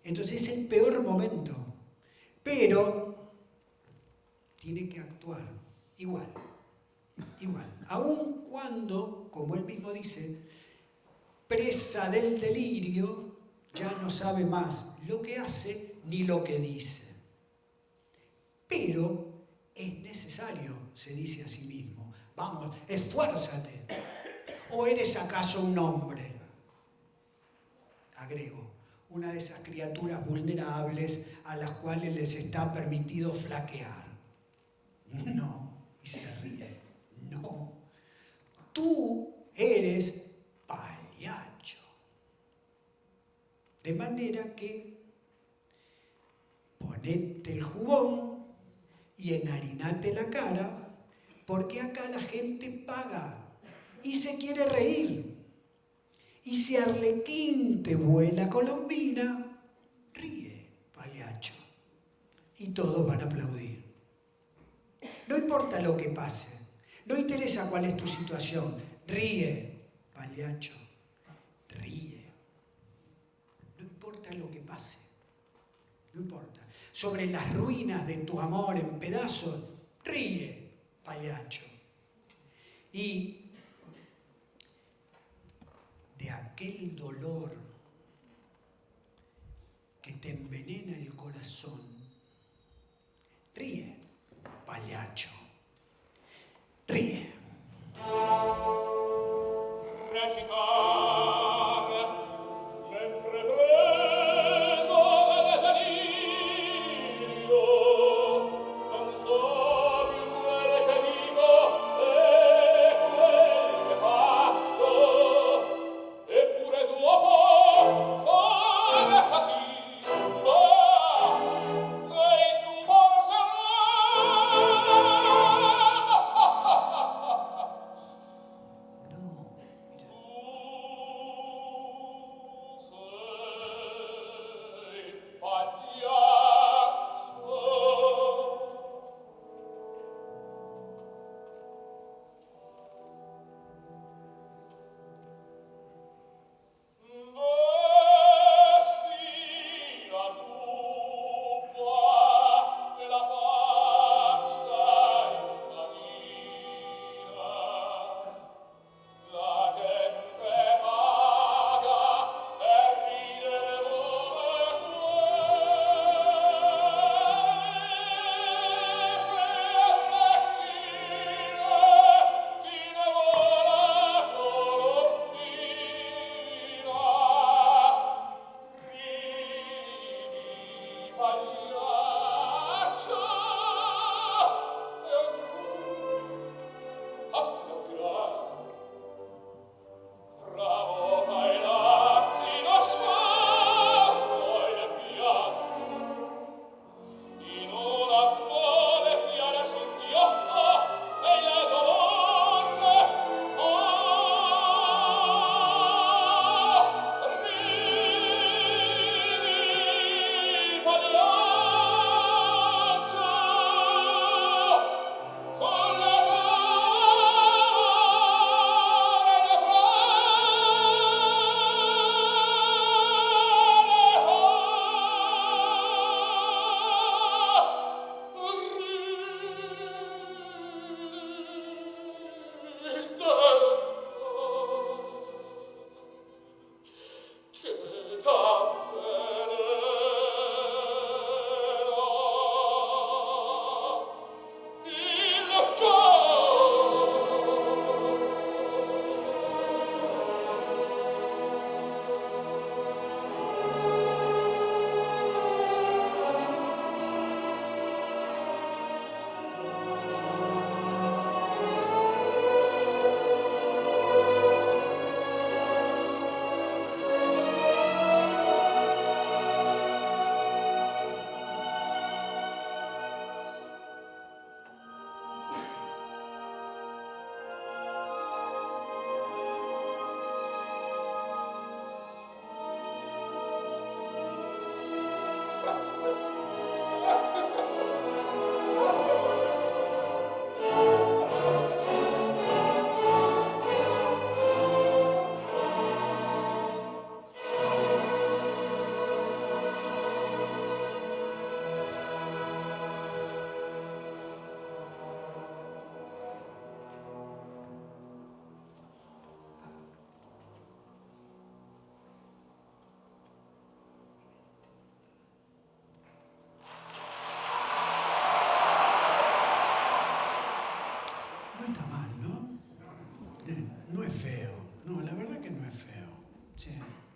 Entonces es el peor momento, pero tiene que actuar igual, aun cuando, como él mismo dice, presa del delirio, ya no sabe más lo que hace ni lo que dice. Pero es necesario, se dice a sí mismo, vamos, esfuérzate, ¿o eres acaso un hombre? Agrego, una de esas criaturas vulnerables a las cuales les está permitido flaquear. No, y se ríe, no. Tú eres pagliaccio. De manera que ponete el jubón y enharinate la cara, porque acá la gente paga y se quiere reír. Y si Arlequín te vuela colombina, ríe, pagliaccio. Y todos van a aplaudir. No importa lo que pase, no interesa cuál es tu situación, ríe, pagliaccio, ríe. No importa lo que pase, no importa. Sobre las ruinas de tu amor en pedazos, ríe, pagliaccio. Y de aquel dolor que te envenena el corazón, ríe, pagliaccio, ríe. Recitar mentre preso dal delirio non so più quel che dico e quel che faccio, eppure dopo sono cattivo.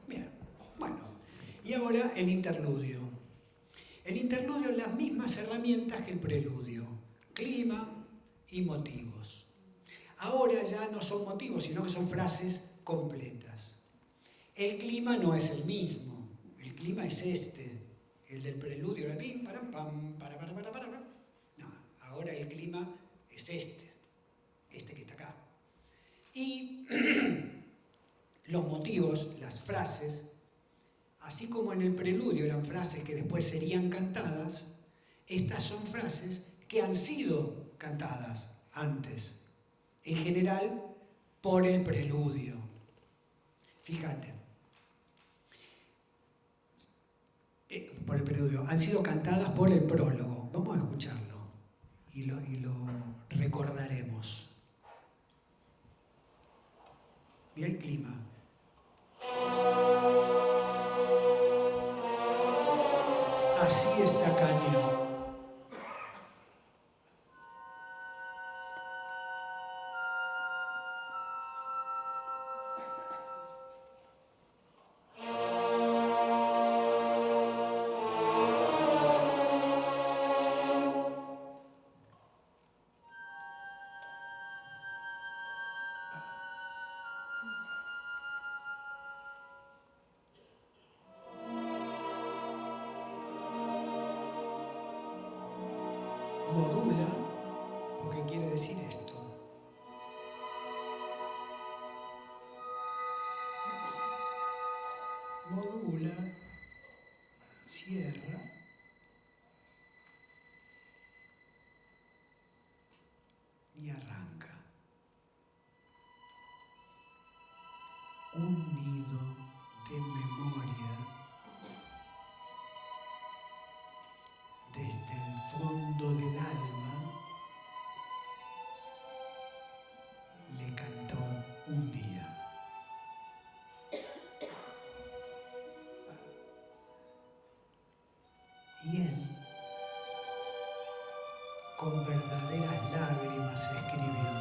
Bien, bueno. Y ahora el interludio. El interludio es las mismas herramientas que el preludio. Clima y motivos. Ahora ya no son motivos, sino que son frases completas. El clima no es el mismo. El clima es este. El del preludio era pim, para, pam, para. No, ahora el clima es este que está acá. Y los motivos, las frases, así como en el preludio eran frases que después serían cantadas, estas son frases que han sido cantadas antes, en general por el preludio. Fíjate, por el preludio, han sido cantadas por el prólogo. Vamos a escucharlo y lo recordaremos. Mira el clima. Así está Caño. Modula, porque quiere decir esto. Modula, cierra y arranca. Un nido de memoria desde el fondo del alma le cantó un día. Y él, con verdaderas lágrimas, escribió.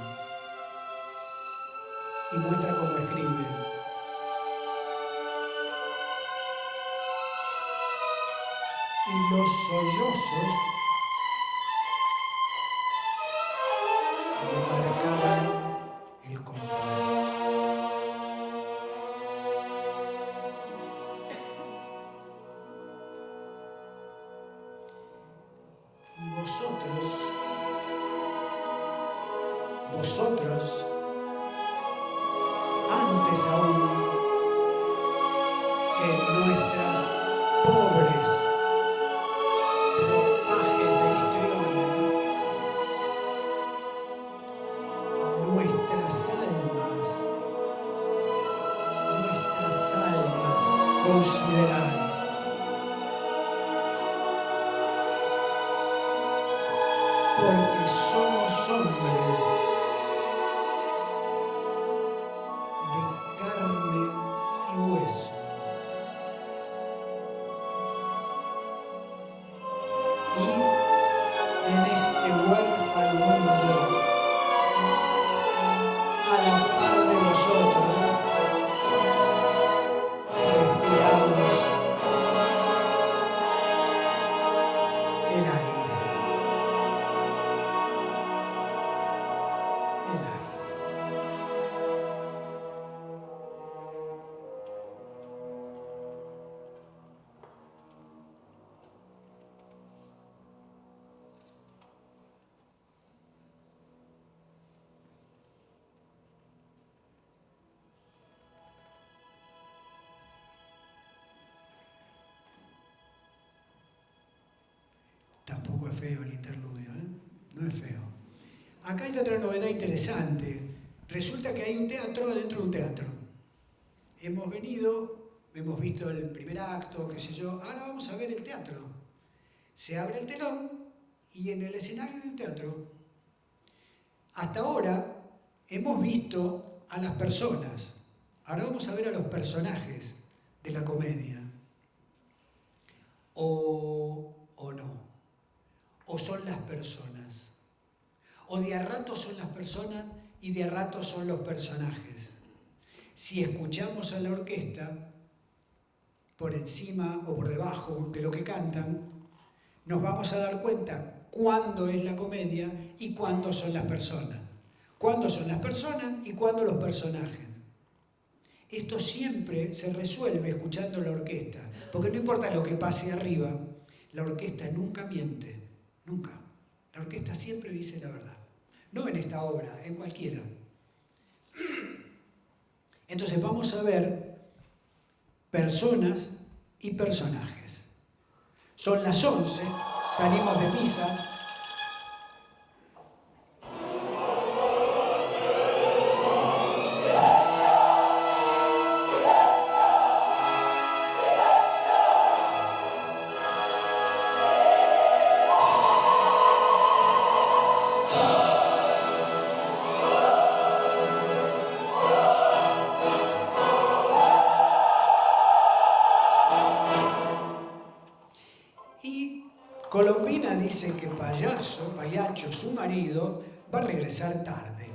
Y muestra cómo escribe. Y los sollozos le marcaban el compás. Y vosotros, antes aún que nuestras pobres ropajes de histriona, nuestras almas considerad. Porque somos hombres de carne y hueso. Y en este huérfano mundo, a la par de vosotros, respiramos el aire. Tampoco es feo el interludio, ¿eh? No es feo. Acá hay otra novedad interesante. Resulta que hay un teatro dentro de un teatro. Hemos visto el primer acto, qué sé yo, ahora vamos a ver el teatro. Se abre el telón y en el escenario hay un teatro. Hasta ahora hemos visto a las personas, ahora vamos a ver a los personajes de la comedia. O no. O son las personas. O de a rato son las personas y de a rato son los personajes. Si escuchamos a la orquesta, por encima o por debajo de lo que cantan, nos vamos a dar cuenta cuándo es la comedia y cuándo son las personas. Cuándo son las personas y cuándo los personajes. Esto siempre se resuelve escuchando la orquesta, porque no importa lo que pase arriba, la orquesta nunca miente, nunca. La orquesta siempre dice la verdad. No en esta obra, en cualquiera. Entonces vamos a ver personas y personajes. Son las 11, salimos de misa. Colombina dice que Pagliaccio, su marido, va a regresar tarde.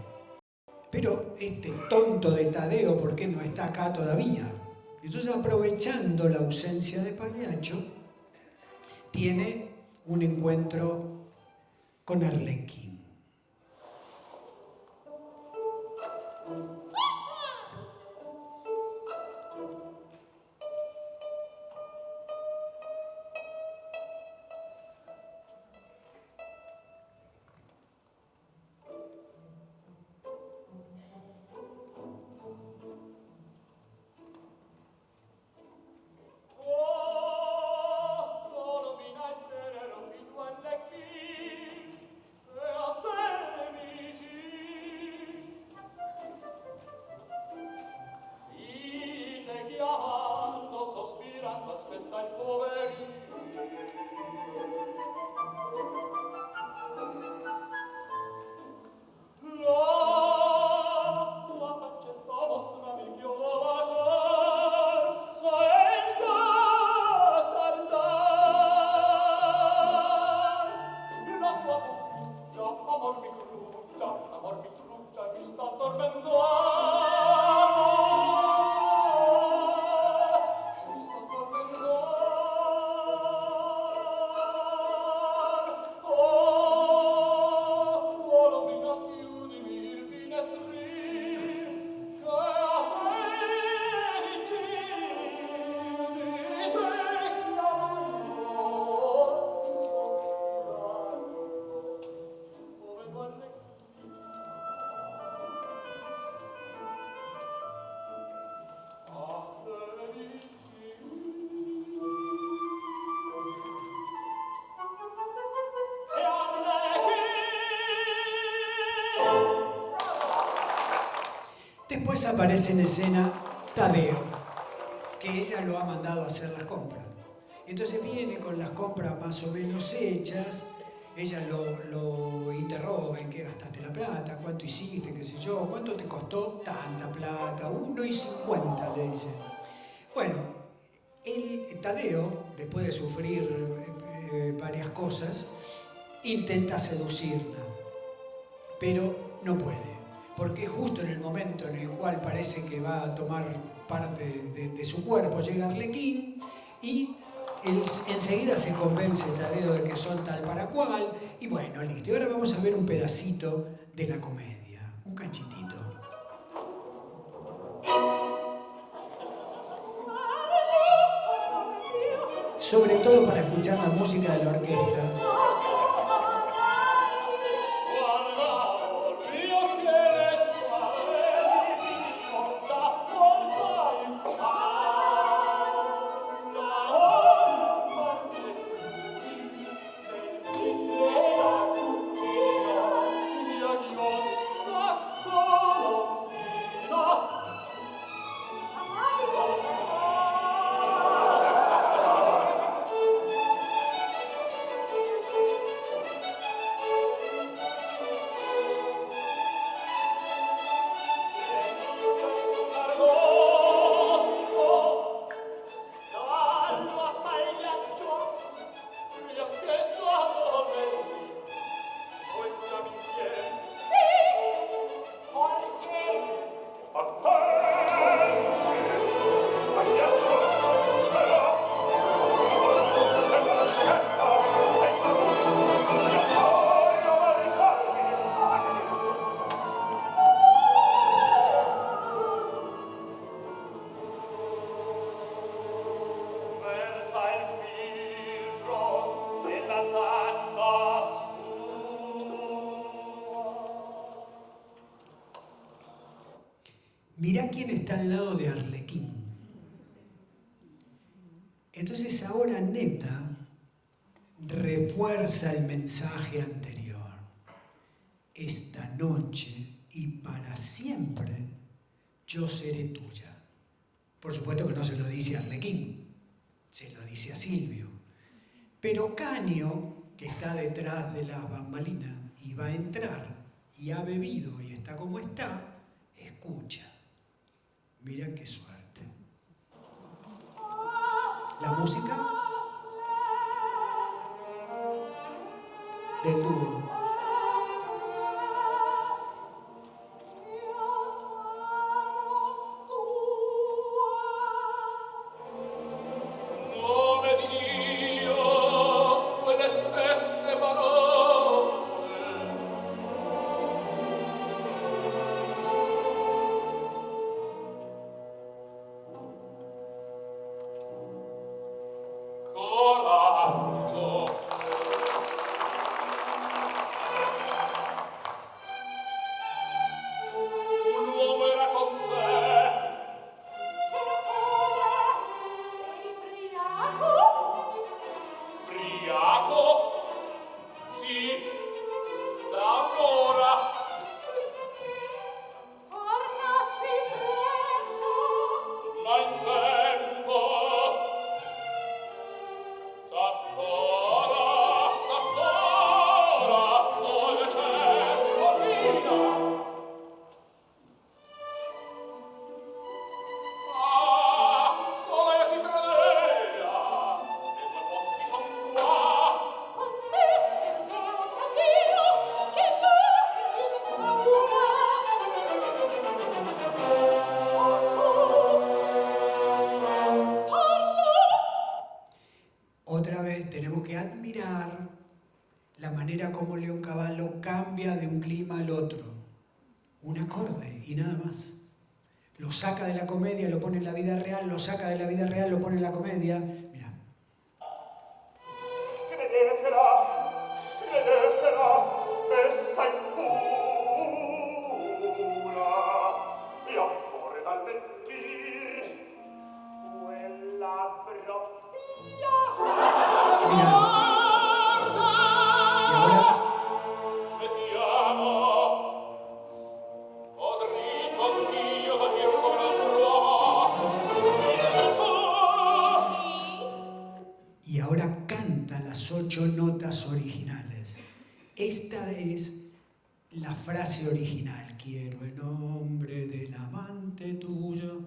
Pero este tonto de Tadeo, ¿por qué no está acá todavía? Entonces, aprovechando la ausencia de Pagliaccio, tiene un encuentro con Arlequín. Después aparece en escena Tadeo, que ella lo ha mandado a hacer las compras. Entonces viene con las compras más o menos hechas, ella lo interroga en qué gastaste la plata, cuánto hiciste, qué sé yo, cuánto te costó tanta plata, 1,50 le dice. Bueno, Tadeo, después de sufrir varias cosas, intenta seducirla, pero no puede. Porque justo en el momento en el cual parece que va a tomar parte de su cuerpo, llega Arlequín y enseguida se convence Tadeo de que son tal para cual, y bueno, listo. Y ahora vamos a ver un pedacito de la comedia, un cachitito. Sobre todo para escuchar la música de la orquesta. mirá quién está al lado de Arlequín. Entonces ahora Neta refuerza el mensaje anterior. Esta noche y para siempre yo seré tuya. Por supuesto que no se lo dice a Arlequín, se lo dice a Silvio. Pero Canio, que está detrás de las bambalinas y va a entrar y ha bebido y está como está, escucha. Mira qué suerte. La música del dúo. Otra vez tenemos que admirar la manera como Leoncavallo cambia de un clima al otro. Un acorde y nada más. Lo saca de la comedia, lo pone en la vida real, lo saca de la vida real, lo pone en la comedia. Mirá. Y ahora canta las 8 notas originales. Esta es la frase original. Quiero el nombre del amante tuyo.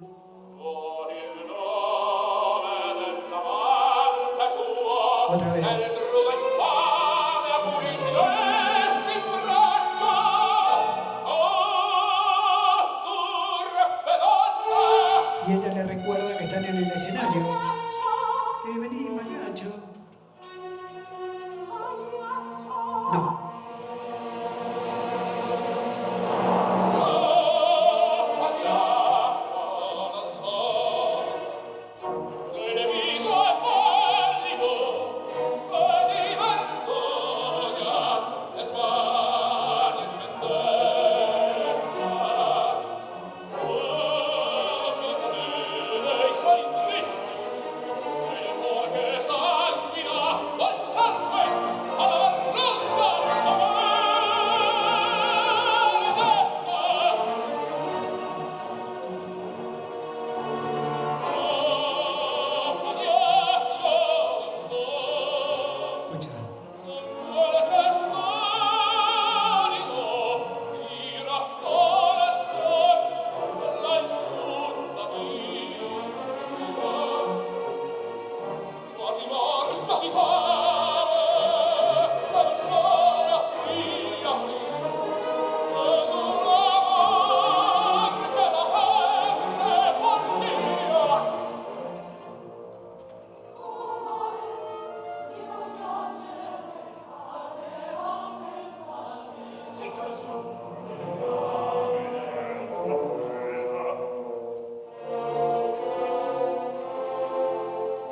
Otra vez. Y ella le recuerda que están en el escenario. Vení, mariacho. No.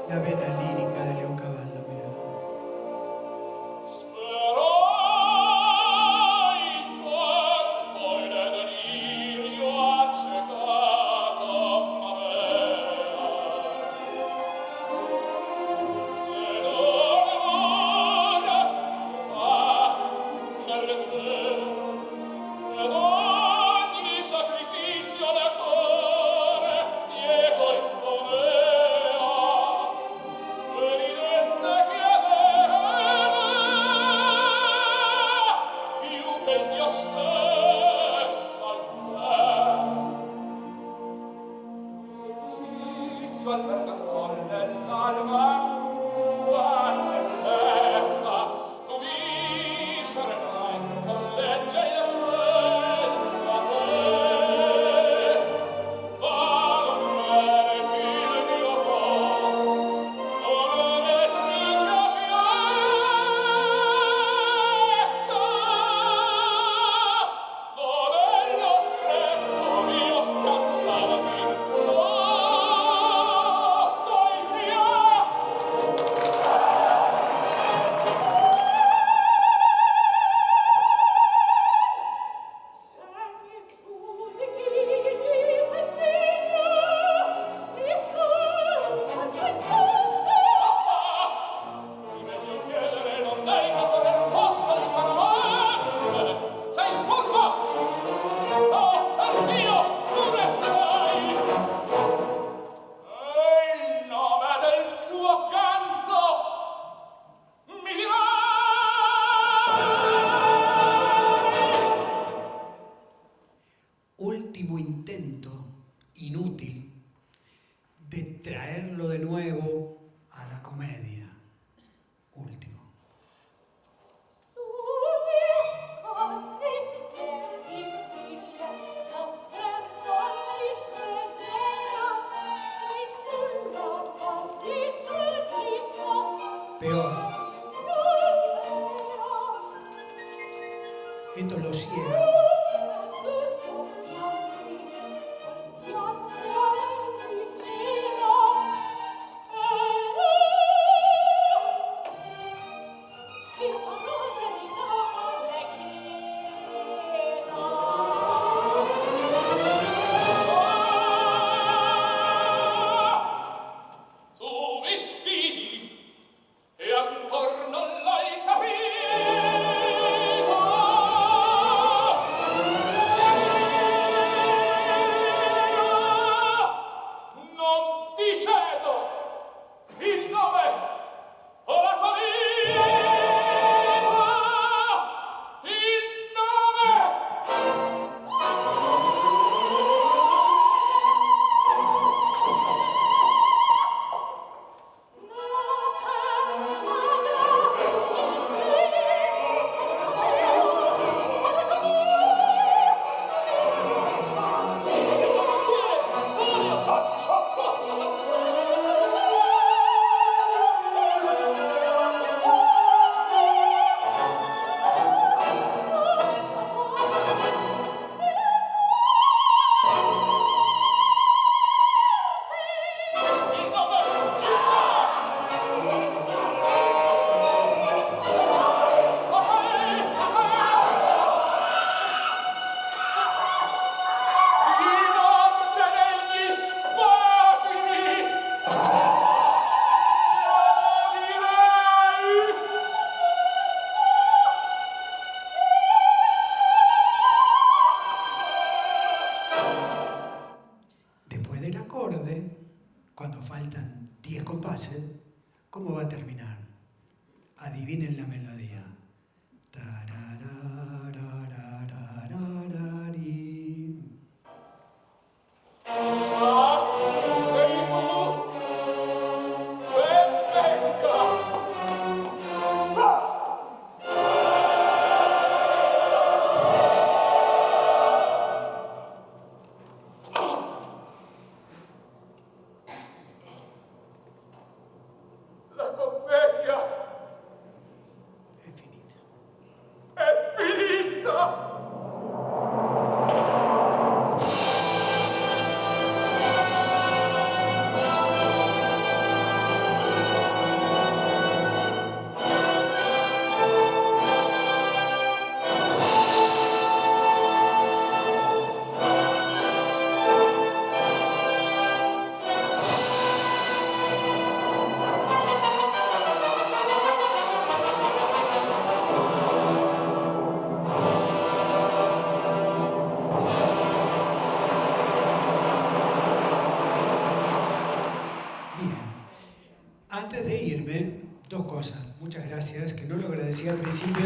La vena lírica de Leoncavallo, mirá. Sperai quanto il delirio acceca Último intento inútil de traerlo de nuevo a la comedia. Último. Peor. Esto lo ciega. Cuando faltan 10 compases, ¿cómo va a terminar? Adivinen la melodía. Antes de irme, dos cosas. Muchas gracias, que no lo agradecí al principio.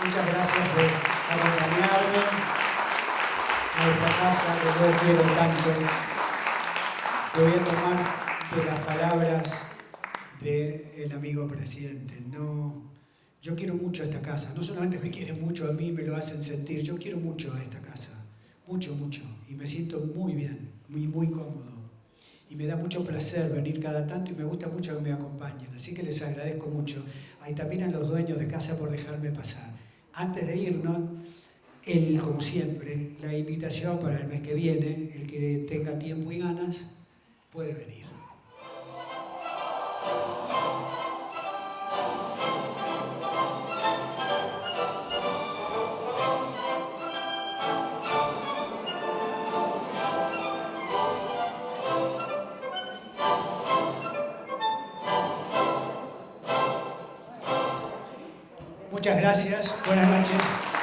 Muchas gracias por acompañarme a esta casa que yo quiero tanto. Voy a tomar de las palabras del amigo presidente. No, yo quiero mucho esta casa. No solamente me quieren mucho a mí, me lo hacen sentir. Yo quiero mucho a esta casa. Mucho, mucho. Y me siento muy bien, muy, muy cómodo. Y me da mucho placer venir cada tanto y me gusta mucho que me acompañen. Así que les agradezco mucho. Ahí también a los dueños de casa por dejarme pasar. Antes de irnos, como siempre, la invitación para el mes que viene, el que tenga tiempo y ganas, puede venir. Muchas gracias, buenas noches.